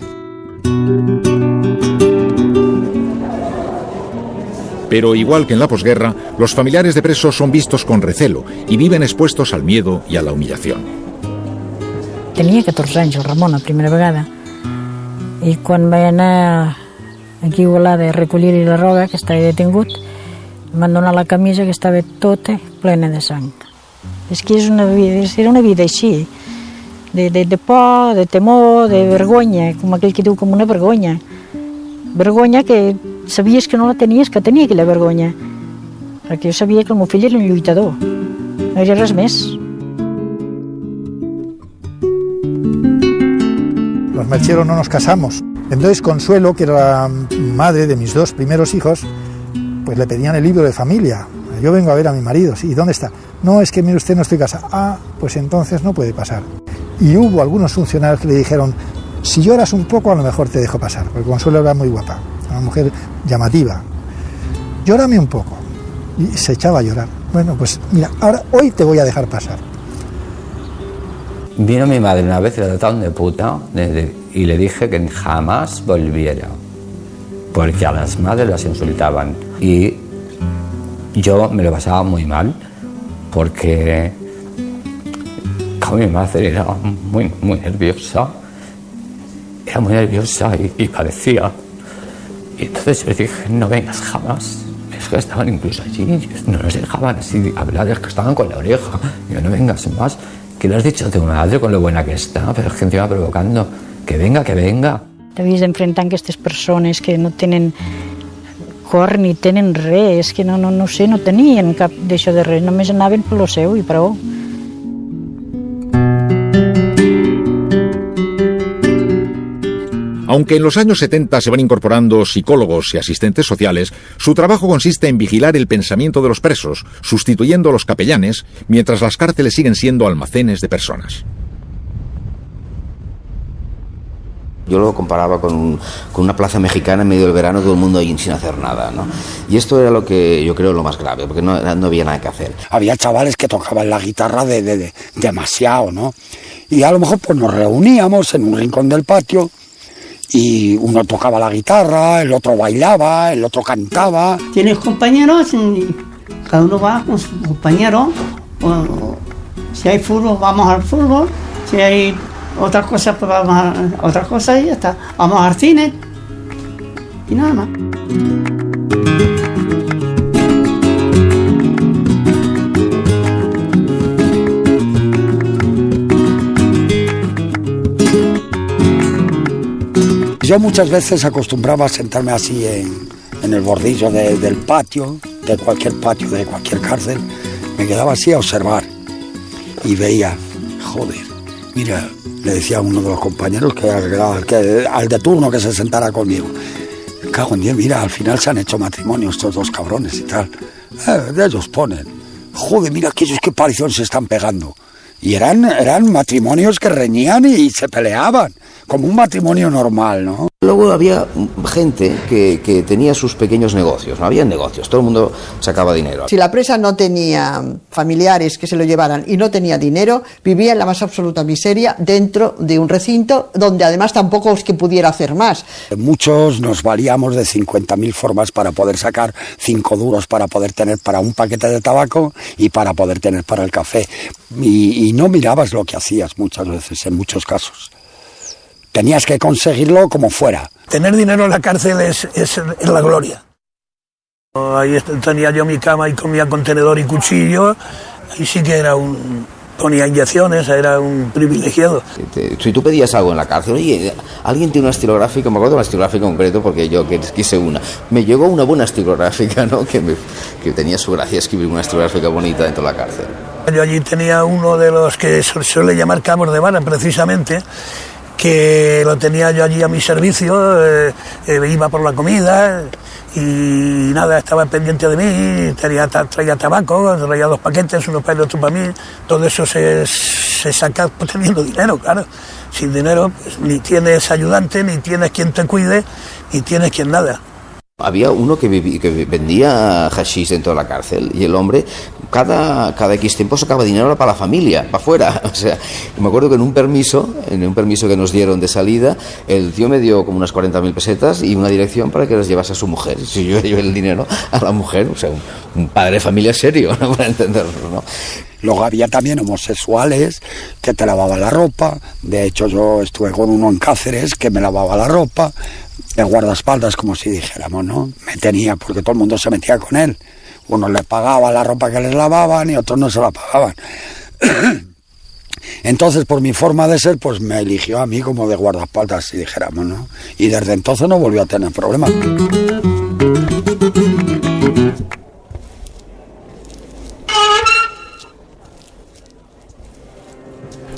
Pero igual que en la posguerra, los familiares de presos son vistos con recelo y viven expuestos al miedo y a la humillación. Tenia 14 anys el Ramon, la primera vegada, i quan vaig anar aquí a Igualada a recollir-hi la roga, que estava detingut, em van donar la camisa que estava tota plena de sang. És que era una vida així, de por, de temor, de vergonya, com aquell que diu, com una vergonya. Vergonya que sabies que no la tenies, que tenia aquella vergonya. Perquè jo sabia que el meu fill era un lluitador, no era res més. Los Melchero no nos casamos. Entonces Consuelo, que era la madre de mis dos primeros hijos, pues le pedían el libro de familia. Yo vengo a ver a mi marido. ¿Y dónde está? No, es que mire usted, no estoy casada. Ah, pues entonces no puede pasar. Y hubo algunos funcionarios que le dijeron, si lloras un poco a lo mejor te dejo pasar, porque Consuelo era muy guapa, una mujer llamativa. Llórame un poco. Y se echaba a llorar. Bueno, pues mira, hoy te voy a dejar pasar. Vino mi madre una vez y la trataron de puta y le dije que jamás volviera, porque a las madres las insultaban. Y yo me lo pasaba muy mal, porque como mi madre era muy nerviosa, y padecía. Y entonces le dije, no vengas jamás. Es que estaban incluso allí, no nos dejaban así hablar, es que estaban con la oreja. Yo, no vengas más. ¿Qué le has dicho a tu madre con lo buena que està? Però és que encima provocando. Que venga, que venga. T'havies d'enfrontar amb aquestes persones que no tenen cor ni tenen res, que no sé, no tenien cap d'això de res, només anaven per lo seu i prou. Aunque en los años 70 se van incorporando psicólogos y asistentes sociales, su trabajo consiste en vigilar el pensamiento de los presos, sustituyendo a los capellanes, mientras las cárceles siguen siendo almacenes de personas. Yo lo comparaba con una plaza mexicana en medio del verano, todo el mundo allí sin hacer nada, ¿no? Y esto era lo que yo creo lo más grave, porque no había nada que hacer. Había chavales que tocaban la guitarra de demasiado, ¿no? Y a lo mejor pues nos reuníamos en un rincón del patio y uno tocaba la guitarra, el otro bailaba, el otro cantaba. Tienes compañeros, cada uno va con su compañero. Si hay fútbol, vamos al fútbol. Si hay otras cosas, pues vamos a otras cosas y ya está. Vamos al cine y nada más. Yo muchas veces acostumbraba a sentarme así en el bordillo del patio, de cualquier cárcel. Me quedaba así a observar y veía, joder, mira, le decía a uno de los compañeros al de turno que se sentara conmigo, cago en 10, mira, al final se han hecho matrimonio estos dos cabrones y tal. Ellos ponen, joder, mira aquellos que palizón se están pegando. Y eran matrimonios que reñían y se peleaban, como un matrimonio normal, ¿no? Luego había gente que tenía sus pequeños negocios, no había negocios, todo el mundo sacaba dinero. Si la presa no tenía familiares que se lo llevaran y no tenía dinero, vivía en la más absoluta miseria dentro de un recinto donde además tampoco es que pudiera hacer más. Muchos nos valíamos de 50.000 formas para poder sacar 5 duros para poder tener para un paquete de tabaco y para poder tener para el café. Y no mirabas lo que hacías muchas veces, en muchos casos. Tenías que conseguirlo como fuera. Tener dinero en la cárcel es la gloria. Ahí tenía yo mi cama y comía con tenedor y cuchillo. Ahí sí que ponía inyecciones, era un privilegiado. Si tú pedías algo en la cárcel, oye, alguien tiene una estilográfica, me acuerdo de una estilográfica concreto porque yo quise una. Me llegó una buena estilográfica, ¿no? Que tenía su gracia escribir una estilográfica bonita dentro de la cárcel. Yo allí tenía uno de los que se suele llamar cabos de vara, precisamente, que lo tenía yo allí a mi servicio, iba por la comida y nada, estaba pendiente de mí, traía tabaco, traía 2 paquetes, uno para él, otro para mí, todo eso se saca pues, teniendo dinero, claro. Sin dinero pues, ni tienes ayudante, ni tienes quien te cuide, ni tienes quien nada. Había uno que vendía hashish dentro de la cárcel y el hombre cada X tiempo sacaba dinero para la familia, para afuera. O sea, me acuerdo que en un permiso que nos dieron de salida, el tío me dio como unas 40.000 pesetas y una dirección para que las llevase a su mujer. Si yo llevé el dinero a la mujer, o sea, un padre de familia serio, ¿no? Para entenderlo, ¿no? Luego había también homosexuales que te lavaban la ropa. De hecho, yo estuve con uno en Cáceres que me lavaba la ropa, de guardaespaldas, como si dijéramos, ¿no? Me tenía, porque todo el mundo se metía con él. Unos le pagaban la ropa que les lavaban y otros no se la pagaban. Entonces, por mi forma de ser, pues me eligió a mí como de guardaespaldas, si dijéramos, ¿no? Y desde entonces no volvió a tener problemas.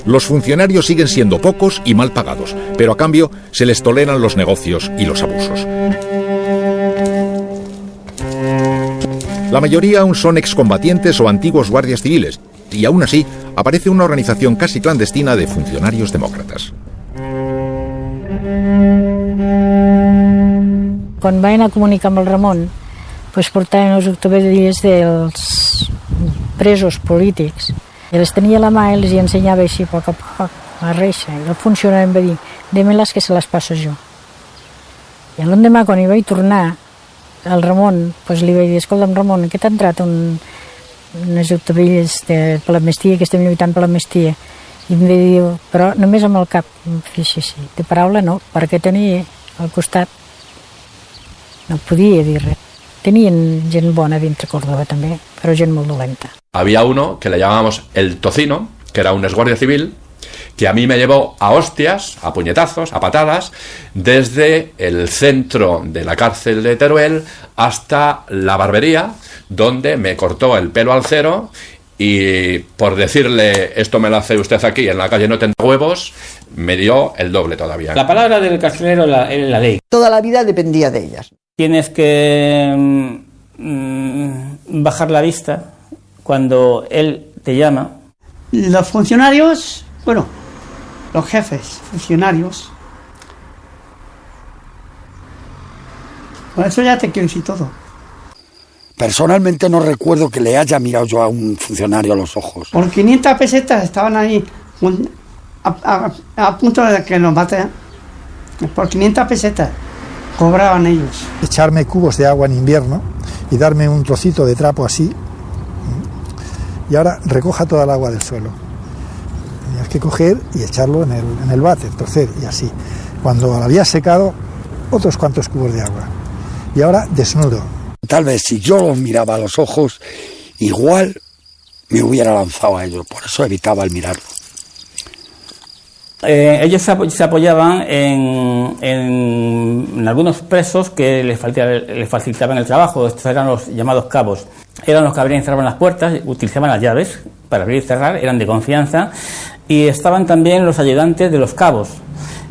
Los funcionarios siguen siendo pocos y mal pagados, pero a cambio se les toleran los negocios y los abusos. La mayoría aún son excombatientes o antiguos guardias civiles, y aún así aparece una organización casi clandestina de funcionarios demòcrates. Quan vaig anar a comunicar amb el Ramon, pues portaven els octavadilles dels presos polítics. I les tenia a la mà i les ensenyava així a poc a reixa. I el funcionari em va dir, déme-les que se les passo jo. I l'endemà, quan hi vaig tornar, el Ramon, pues li vaig dir, escolta'm Ramon, què t'ha entrat unes octavilles per l'amnistia, que estem lluitant per l'amnistia? I em va dir, però només amb el cap, em feia així, de paraula no, perquè tenia al costat, no podia dir res. Tenien gent bona dintre Córdoba també, però gent molt dolenta. Había uno que le llamábamos el Tocino, que era un exguardia civil, que a mí me llevó a hostias, a puñetazos, a patadas, desde el centro de la cárcel de Teruel hasta la barbería, donde me cortó el pelo al cero y por decirle esto me lo hace usted aquí, en la calle no tendrá huevos, me dio el doble todavía. La palabra del carcelero era la ley. Toda la vida dependía de ellas. Tienes que bajar la vista cuando él te llama. Los funcionarios, bueno, los jefes funcionarios, Por eso ya te quiero decir todo. Personalmente no recuerdo que le haya mirado yo a un funcionario a los ojos. Por 500 pesetas estaban ahí a punto de que nos maten. Por 500 pesetas cobraban ellos. Echarme cubos de agua en invierno y darme un trocito de trapo así, y ahora recoja toda el agua del suelo. Tenías que coger y echarlo en el váter, torcer y así. Cuando lo había secado, otros cuantos cubos de agua. Y ahora desnudo. Tal vez si yo los miraba a los ojos, igual me hubiera lanzado a ellos. Por eso evitaba el mirarlo. Ellos se apoyaban en algunos presos que les facilitaban el trabajo. Estos eran los llamados cabos. Eran los que abrían y cerraban las puertas, utilizaban las llaves para abrir y cerrar, eran de confianza. Y estaban también los ayudantes de los cabos,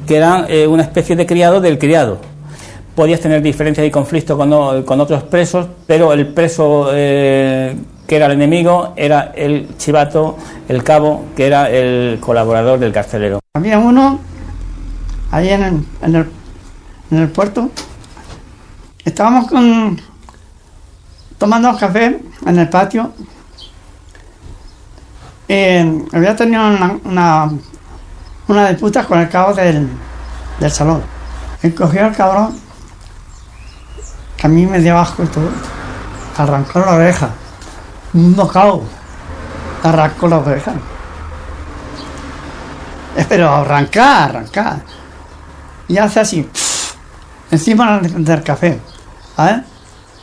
que eran una especie de criado del criado. Podías tener diferencias y conflictos con otros presos, pero el preso que era el enemigo era el chivato, el cabo, que era el colaborador del carcelero. Había uno ahí en el puerto. Estábamos tomando café en el patio. Había tenido una disputa con el cabo del salón. Y cogió al cabrón, que a mí me dio asco y todo, arrancó la oreja. Un bocado, arrancó la oreja. Pero arrancar. Y hace así, encima del café. ¿Vale?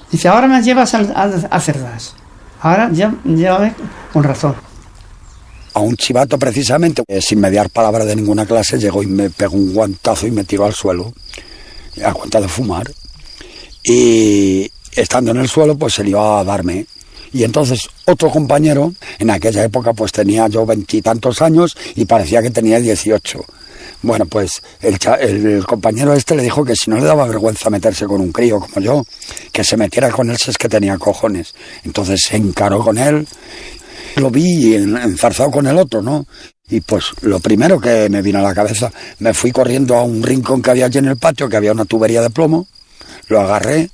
Dice, ahora me llevas a Cerdas. Ahora llévame con razón. A un chivato precisamente, sin mediar palabra de ninguna clase, llegó y me pegó un guantazo y me tiró al suelo, a cuenta de fumar. Y estando en el suelo, pues se le iba a darme. Y entonces otro compañero, en aquella época pues tenía yo 20 y tantos años y parecía que tenía 18. Bueno, pues el compañero este le dijo que si no le daba vergüenza meterse con un crío como yo, que se metiera con él si es que tenía cojones. Entonces se encaró con él, lo vi enzarzado con el otro, ¿no? Y pues lo primero que me vino a la cabeza, me fui corriendo a un rincón que había allí en el patio, que había una tubería de plomo, lo agarré,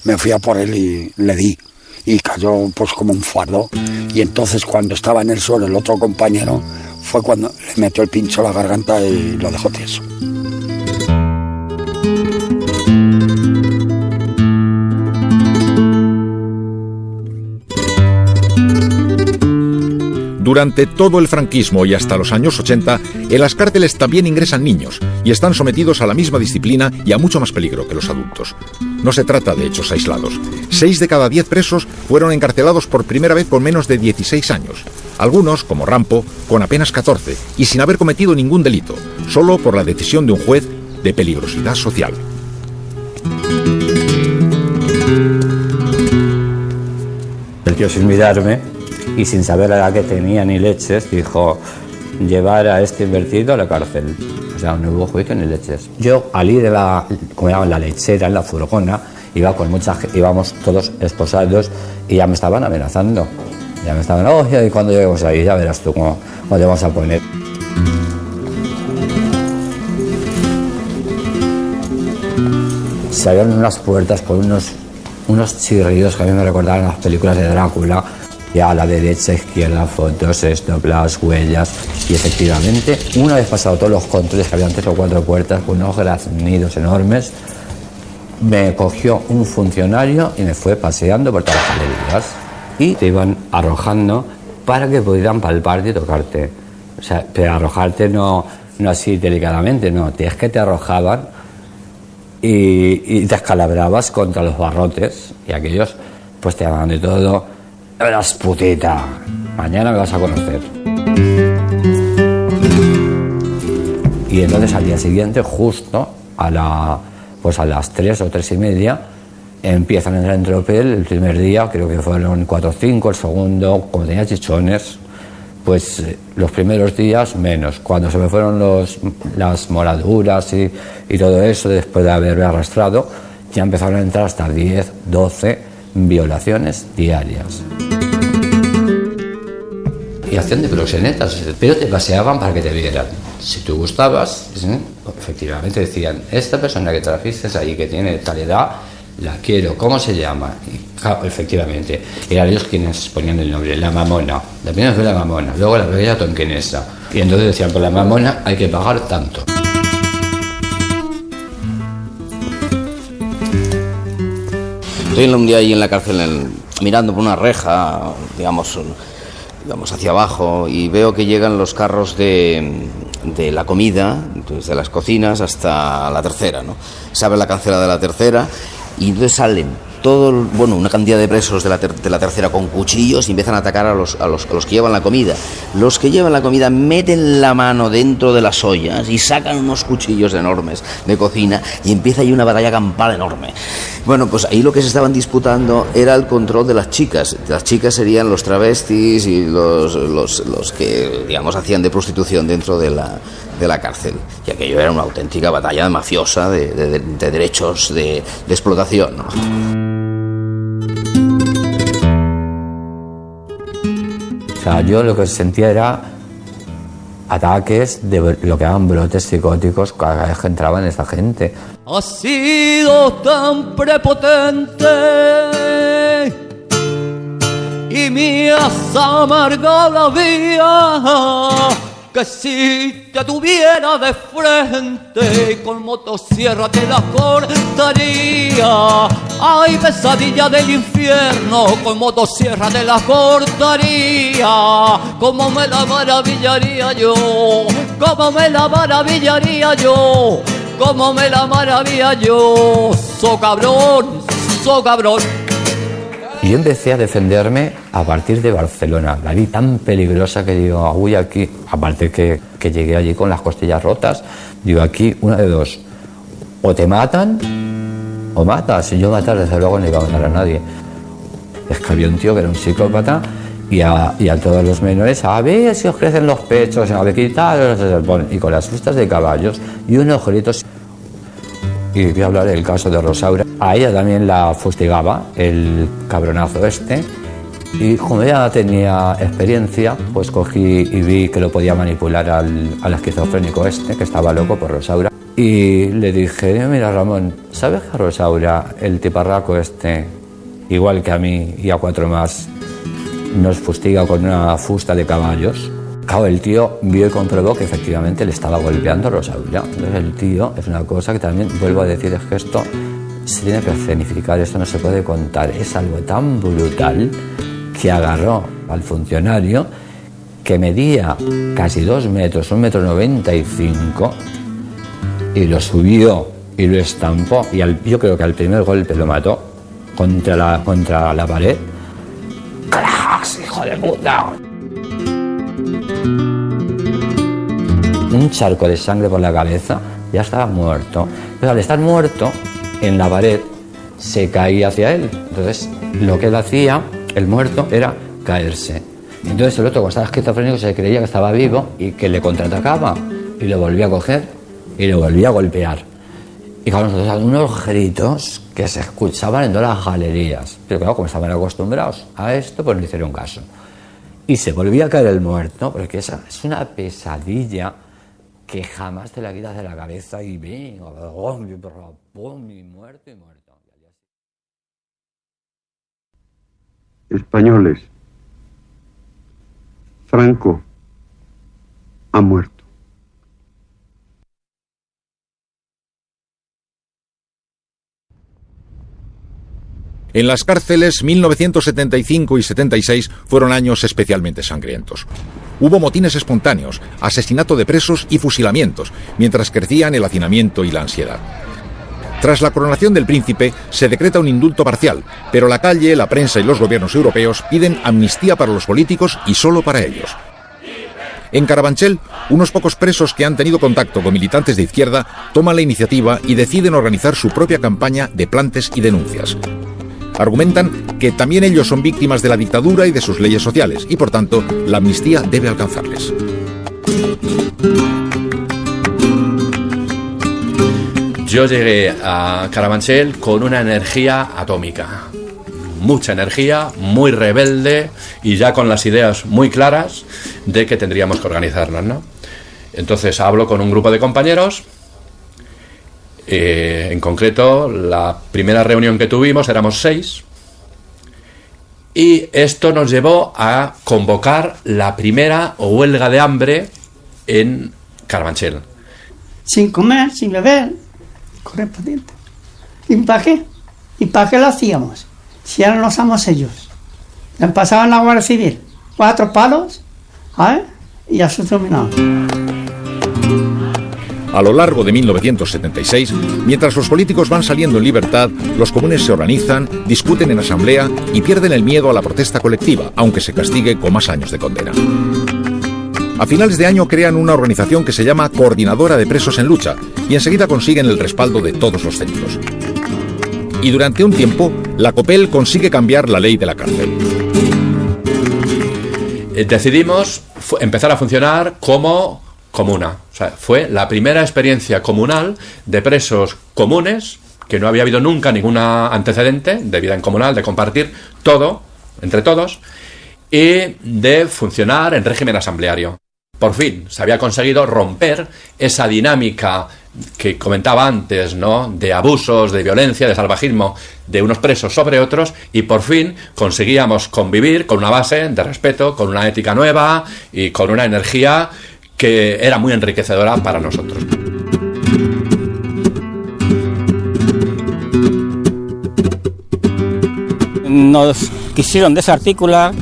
me fui a por él y le di. Y cayó pues como un fardo. Y entonces cuando estaba en el suelo el otro compañero, fue cuando le metió el pincho a la garganta y lo dejó tieso. Durante todo el franquismo y hasta los años 80, en las cárceles también ingresan niños y están sometidos a la misma disciplina y a mucho más peligro que los adultos. No se trata de hechos aislados. 6 de cada 10 presos fueron encarcelados por primera vez con menos de 16 años. Algunos, como Rampo, con apenas 14 y sin haber cometido ningún delito, solo por la decisión de un juez de peligrosidad social. El tío, sin mirarme y sin saber a la que tenía ni leches, dijo: llevar a este invertido a la cárcel. O sea, no hubo juicio ni leches. Yo al ir de como llaman, la lechera, en la furgona, íbamos todos esposados y ya me estaban amenazando. Ya me estaban, y cuando lleguemos ahí, ya verás tú cómo te vamos a poner. Se abrían unas puertas con unos chirridos que a mí me recordaban las películas de Drácula. Y a la derecha, izquierda, fotos, las huellas. Y efectivamente, una vez pasado todos los controles, que habían 3 o 4 puertas con unos graznidos enormes, me cogió un funcionario y me fue paseando por todas las galerías. Y te iban arrojando para que pudieran palparte y tocarte. O sea, pero arrojarte no así delicadamente, no. Es que te arrojaban y te escalabrabas contra los barrotes. Y aquellos pues te llamaban de todo. Eras putita, mañana me vas a conocer. Y entonces al día siguiente, justo a las 3 o 3 y media, empiezan a entrar en tropel. El primer día creo que fueron 4 o 5, el segundo, como tenía chichones, pues los primeros días menos. Cuando se me fueron las moraduras y todo eso, después de haberme arrastrado, ya empezaron a entrar hasta 10, 12 violaciones diarias. Y hacían de proxenetas, pero te paseaban para que te vieran. Si tú gustabas, efectivamente decían: esta persona que trajiste ahí, que tiene tal edad, la quiero, ¿cómo se llama? Y, claro, efectivamente, eran ellos quienes ponían el nombre, la mamona. La primera fue la mamona, luego la bella tonquinesa. Y entonces decían, por la mamona hay que pagar tanto. Estoy un día ahí en la cárcel mirando por una reja, digamos hacia abajo, y veo que llegan los carros de la comida, desde las cocinas hasta la tercera, ¿no? Se abre la cancela de la tercera y entonces salen una cantidad de presos de la tercera con cuchillos y empiezan a atacar a los que llevan la comida. Los que llevan la comida meten la mano dentro de las ollas y sacan unos cuchillos enormes de cocina y empieza ahí una batalla campal enorme. Bueno, pues ahí lo que se estaban disputando era el control de las chicas. Las chicas serían los travestis y los que, digamos, hacían de prostitución dentro de la cárcel. Y aquello era una auténtica batalla mafiosa de derechos de explotación, ¿no? O sea, yo lo que sentía era ataques de lo que llaman brotes psicóticos cada vez que entraban esa gente. Ha sido tan prepotente y me has amargado la vida, que si te tuviera de frente con motosierra te la cortaría. Ay, pesadilla del infierno, con motosierra te la cortaría. Cómo me la maravillaría yo, cómo me la maravillaría yo, cómo me la maravilla yo. So cabrón, so cabrón. Y yo empecé a defenderme a partir de Barcelona. La vi tan peligrosa que digo, uy, aquí, aparte que llegué allí con las costillas rotas, digo, aquí una de dos, o te matan o matas. Y yo matar, desde luego, no iba a matar a nadie. Es que había un tío que era un psicópata y a todos los menores, a ver si os crecen los pechos, a ver quitar, y con las fustas de caballos y unos gritos. Y voy a hablar del caso de Rosaura. A ella también la fustigaba el cabronazo este. Y como ella tenía experiencia, pues cogí y vi que lo podía manipular al esquizofrénico este, que estaba loco por Rosaura. Y le dije, mira Ramón, ¿sabes que a Rosaura, el tiparraco este, igual que a mí y a 4 más, nos fustiga con una fusta de caballos? Claro, el tío vio y comprobó que efectivamente le estaba golpeando a Rosaura. Entonces el tío, es una cosa que también, vuelvo a decir, es que esto se tiene que escenificar, esto no se puede contar. Es algo tan brutal que agarró al funcionario que medía casi 2 metros, 1,95 m, y lo subió y lo estampó. Y yo creo que al primer golpe lo mató contra la pared. ¡Cracks, hijo de puta! Un charco de sangre por la cabeza, ya estaba muerto. Pero al estar muerto, en la pared se caía hacia él. Entonces, lo que él hacía, el muerto, era caerse. Entonces, el otro, cuando estaba esquizofrénico, se creía que estaba vivo y que le contraatacaba. Y lo volvía a coger y lo volvía a golpear. Y claro, nosotros unos gritos que se escuchaban en todas las galerías. Pero claro, como estaban acostumbrados a esto, pues no hicieron caso. Y se volvía a caer el muerto, porque esa es una pesadilla que jamás te la quitas de la cabeza y venga, y muerto y muerto. Españoles, Franco ha muerto. En las cárceles, 1975 y 76 fueron años especialmente sangrientos. Hubo motines espontáneos, asesinato de presos y fusilamientos, mientras crecían el hacinamiento y la ansiedad. Tras la coronación del príncipe, se decreta un indulto parcial, pero la calle, la prensa y los gobiernos europeos piden amnistía para los políticos y solo para ellos. En Carabanchel, unos pocos presos que han tenido contacto con militantes de izquierda toman la iniciativa y deciden organizar su propia campaña de plantes y denuncias. Argumentan que también ellos son víctimas de la dictadura y de sus leyes sociales, y por tanto, la amnistía debe alcanzarles. Yo llegué a Carabanchel con una energía atómica, mucha energía, muy rebelde y ya con las ideas muy claras de que tendríamos que organizarnos, ¿no? Entonces hablo con un grupo de compañeros En concreto, la primera reunión que tuvimos éramos 6 y esto nos llevó a convocar la primera huelga de hambre en Carabanchel. Sin comer, sin beber, correspondiente. ¿Y para qué? ¿Y para qué lo hacíamos? Si ahora no somos ellos. Le pasaban la Guardia Civil, 4 palos, y a su terminado. A lo largo de 1976, mientras los políticos van saliendo en libertad, los comunes se organizan, discuten en asamblea y pierden el miedo a la protesta colectiva, aunque se castigue con más años de condena. A finales de año crean una organización que se llama Coordinadora de Presos en Lucha y enseguida consiguen el respaldo de todos los centros. Y durante un tiempo, la COPEL consigue cambiar la ley de la cárcel. Decidimos empezar a funcionar como comuna. O sea, fue la primera experiencia comunal de presos comunes, que no había habido nunca ningún antecedente de vida en comunal, de compartir todo entre todos y de funcionar en régimen asambleario. Por fin se había conseguido romper esa dinámica que comentaba antes, ¿no?, de abusos, de violencia, de salvajismo de unos presos sobre otros, y por fin conseguíamos convivir con una base de respeto, con una ética nueva y con una energía que era muy enriquecedora para nosotros. Nos quisieron desarticular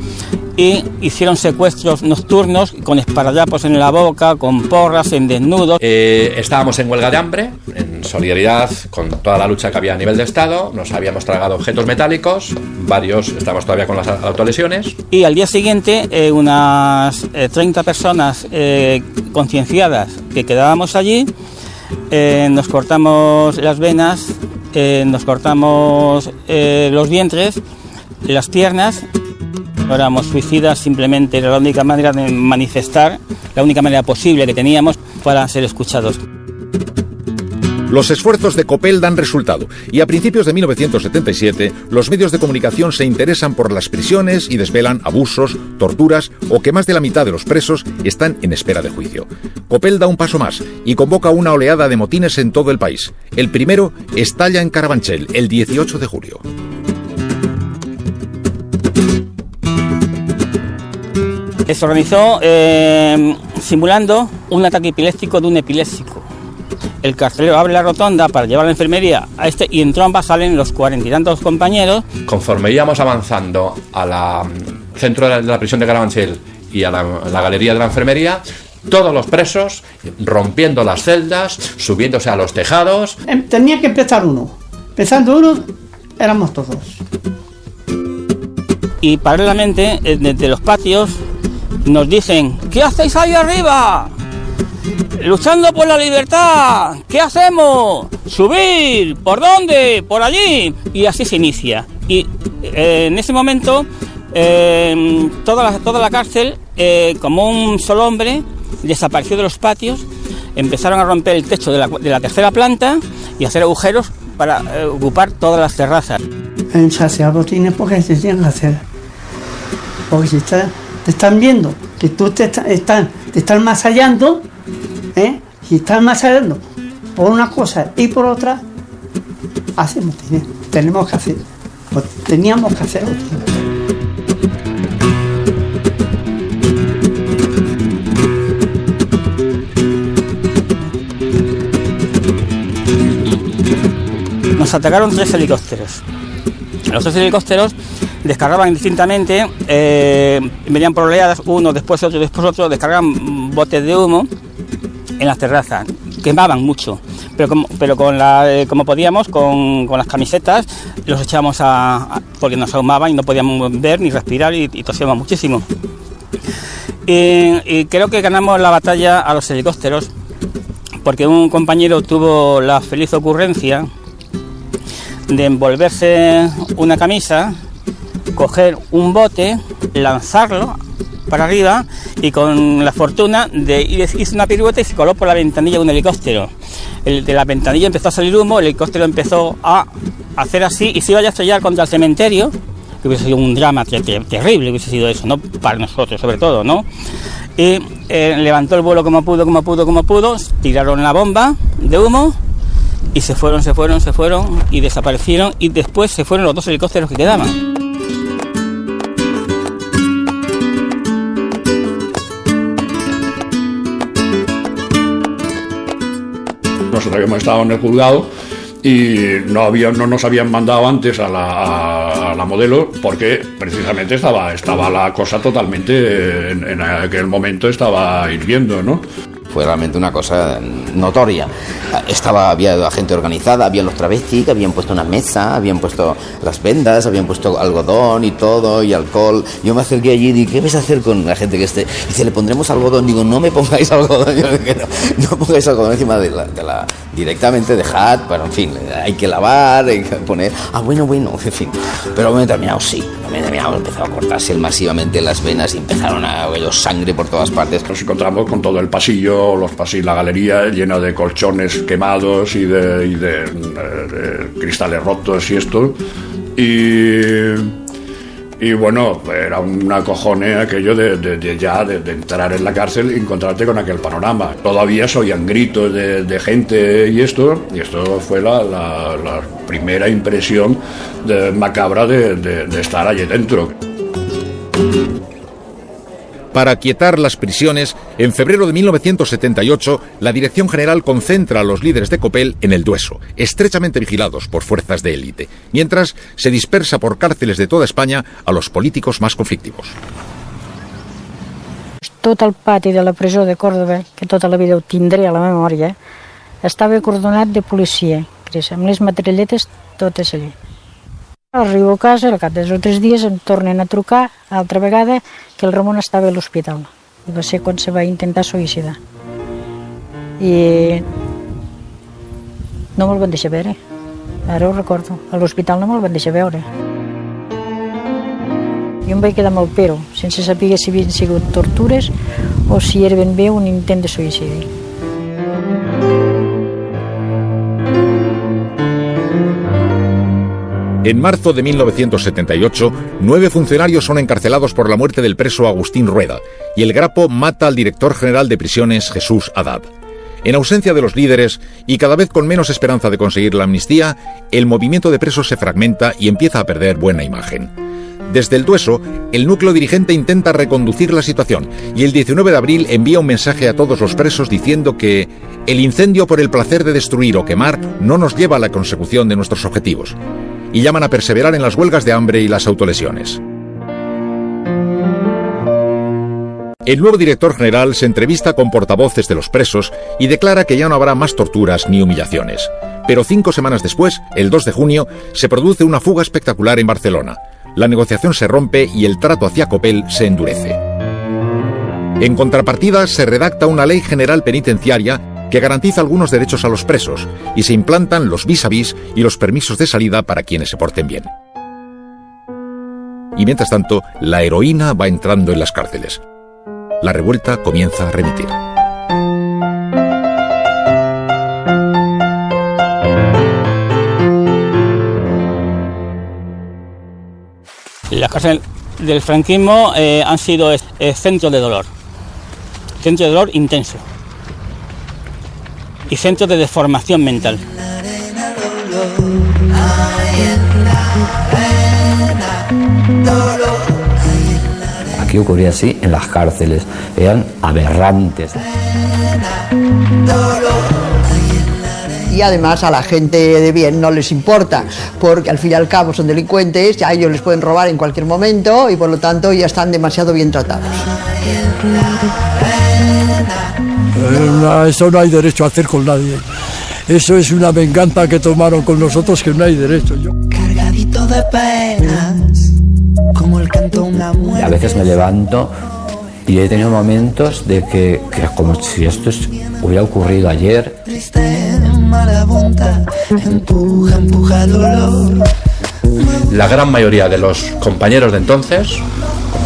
y hicieron secuestros nocturnos con esparadrapos en la boca, con porras, en desnudos. Estábamos en huelga de hambre, en solidaridad con toda la lucha que había a nivel de Estado. Nos habíamos tragado objetos metálicos, varios estábamos todavía con las autolesiones. Y al día siguiente, unas 30 personas concienciadas que quedábamos allí, nos cortamos las venas, nos cortamos los vientres, las piernas. No éramos suicidas, simplemente era la única manera de manifestar, la única manera posible que teníamos para ser escuchados. Los esfuerzos de COPEL dan resultado y a principios de 1977 los medios de comunicación se interesan por las prisiones y desvelan abusos, torturas o que más de la mitad de los presos están en espera de juicio. COPEL da un paso más y convoca una oleada de motines en todo el país. El primero estalla en Carabanchel el 18 de julio. Se organizó simulando un ataque epiléptico de un epiléptico. El carcelero abre la rotonda para llevar a la enfermería a y en tromba salen los 40 y tantos compañeros. Conforme íbamos avanzando al centro de la prisión de Carabanchel y a la galería de la enfermería, todos los presos rompiendo las celdas, subiéndose a los tejados. Tenía que empezar uno. Empezando uno, éramos todos. Y paralelamente, desde los patios, nos dicen: ¿qué hacéis ahí arriba? Luchando por la libertad. ¿Qué hacemos? Subir. ¿Por dónde? Por allí. Y así se inicia. Y en ese momento toda la cárcel, como un solo hombre, desapareció de los patios. Empezaron a romper el techo de la tercera planta y hacer agujeros para ocupar todas las terrazas. En saciado tienes porque se tienen que hacer. Porque si te están viendo que tú te están masallando, si están masallando por una cosa y por otra, tenemos que hacer, teníamos que hacer. Nos atacaron 3 helicópteros. Los 3 helicópteros descargaban indistintamente, venían por oleadas, uno después otro, descargaban botes de humo en las terrazas, quemaban mucho, pero como podíamos, con las camisetas, los echábamos porque nos ahumaban y no podíamos ver ni respirar y tosíamos muchísimo. Y creo que ganamos la batalla a los helicópteros, porque un compañero tuvo la feliz ocurrencia de envolverse una camisa, coger un bote, lanzarlo para arriba y con la fortuna hizo una pirueta y se coló por la ventanilla de un helicóptero. De la ventanilla empezó a salir humo, el helicóptero empezó a hacer así y se iba a estrellar contra el cementerio, que hubiese sido un drama terrible, hubiese sido eso, ¿no? Para nosotros sobre todo, ¿no? Y levantó el vuelo como pudo, tiraron la bomba de humo y se fueron y desaparecieron, y después se fueron los 2 helicópteros que quedaban. Nosotros habíamos estado en el juzgado y no nos habían mandado antes a la modelo porque precisamente estaba la cosa totalmente, en aquel momento estaba hirviendo, ¿no? Fue realmente una cosa notoria. Había gente organizada, había los travestis que habían puesto una mesa, habían puesto las vendas, habían puesto algodón y todo, y alcohol. Yo me acerqué allí y dije, ¿qué vais a hacer con la gente que esté? Dice, le pondremos algodón. Digo, no me pongáis algodón. Yo dije, no pongáis algodón encima directamente, dejad, pero en fin, hay que lavar, hay que poner... bueno, en fin. Pero me determinado empezó a cortarse masivamente las venas y empezaron a ver sangre por todas partes. Nos encontramos con todo el pasillo, la galería llena de colchones quemados y de cristales rotos y esto. Y bueno, era un acojone aquello de entrar en la cárcel y encontrarte con aquel panorama. Todavía se oían gritos de gente y esto fue la primera impresión macabra de estar allí dentro. Para aquietar las prisiones, en febrero de 1978, la Dirección General concentra a los líderes de Copel en el Dueso, estrechamente vigilados por fuerzas de élite, mientras se dispersa por cárceles de toda España a los políticos más conflictivos. Tot el pati de la presó de Còrdoba, que tota la vida ho tindré a la memòria, estava acordonat de policia, amb les metralletes totes allí. Arribo a casa, al cap de 2 o 3 dies em tornen a trucar altra vegada que el Ramon estava a l'hospital. I va ser quan se va intentar suïcidar. I no me'l van deixar veure. Ara ho recordo. A l'hospital no me'l van deixar veure. Jo em vaig quedar amb el pero, sense saber si havien sigut tortures o si era ben bé un intent de suïcidi. En marzo de 1978, 9 funcionarios son encarcelados por la muerte del preso Agustín Rueda, y el Grapo mata al director general de prisiones, Jesús Haddad. En ausencia de los líderes, y cada vez con menos esperanza de conseguir la amnistía, el movimiento de presos se fragmenta y empieza a perder buena imagen. Desde el Dueso, el núcleo dirigente intenta reconducir la situación, y el 19 de abril envía un mensaje a todos los presos diciendo que el incendio por el placer de destruir o quemar no nos lleva a la consecución de nuestros objetivos, y llaman a perseverar en las huelgas de hambre y las autolesiones. El nuevo director general se entrevista con portavoces de los presos y declara que ya no habrá más torturas ni humillaciones. Pero 5 semanas después, el 2 de junio, se produce una fuga espectacular en Barcelona. La negociación se rompe y el trato hacia Copel se endurece. En contrapartida, se redacta una ley general penitenciaria que garantiza algunos derechos a los presos, y se implantan los vis a vis y los permisos de salida para quienes se porten bien. Y mientras tanto, la heroína va entrando en las cárceles. La revuelta comienza a remitir. Las cárceles del franquismo han sido centros de dolor intenso. Y centros de deformación mental. Aquí ocurría así en las cárceles, eran aberrantes. Y además a la gente de bien no les importa, porque al fin y al cabo son delincuentes, ya ellos les pueden robar en cualquier momento y por lo tanto ya están demasiado bien tratados. Eso no hay derecho a hacer con nadie. Eso es una venganza que tomaron con nosotros que no hay derecho. Cargadito de penas, como el canto de una muerte. Y a veces me levanto y he tenido momentos de que como si esto hubiera ocurrido ayer. Triste, marabunta, empuja el dolor. La gran mayoría de los compañeros de entonces,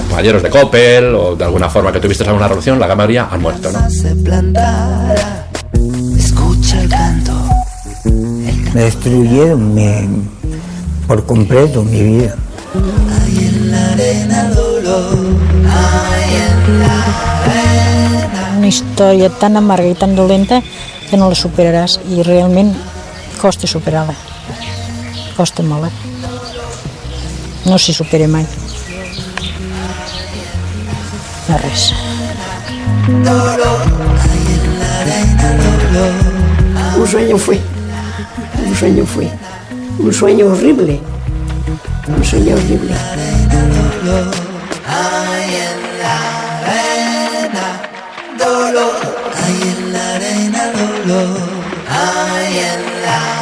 compañeros de Copel o de alguna forma que tuviste alguna relación, la gran mayoría han muerto, ¿no? Escucha el canto. Me destruyeron por completo mi vida. Hay en la arena dolor, hay en la arena. Una història tan amarga i tan dolenta que no la superaràs, i realment Costa superar-la. Costa molt, No s'hi supera mai. No res. Un sueño fue. Un sueño horrible. Un sueño horrible. Hay en la arena dolor. Hay en la arena dolor. Hay en la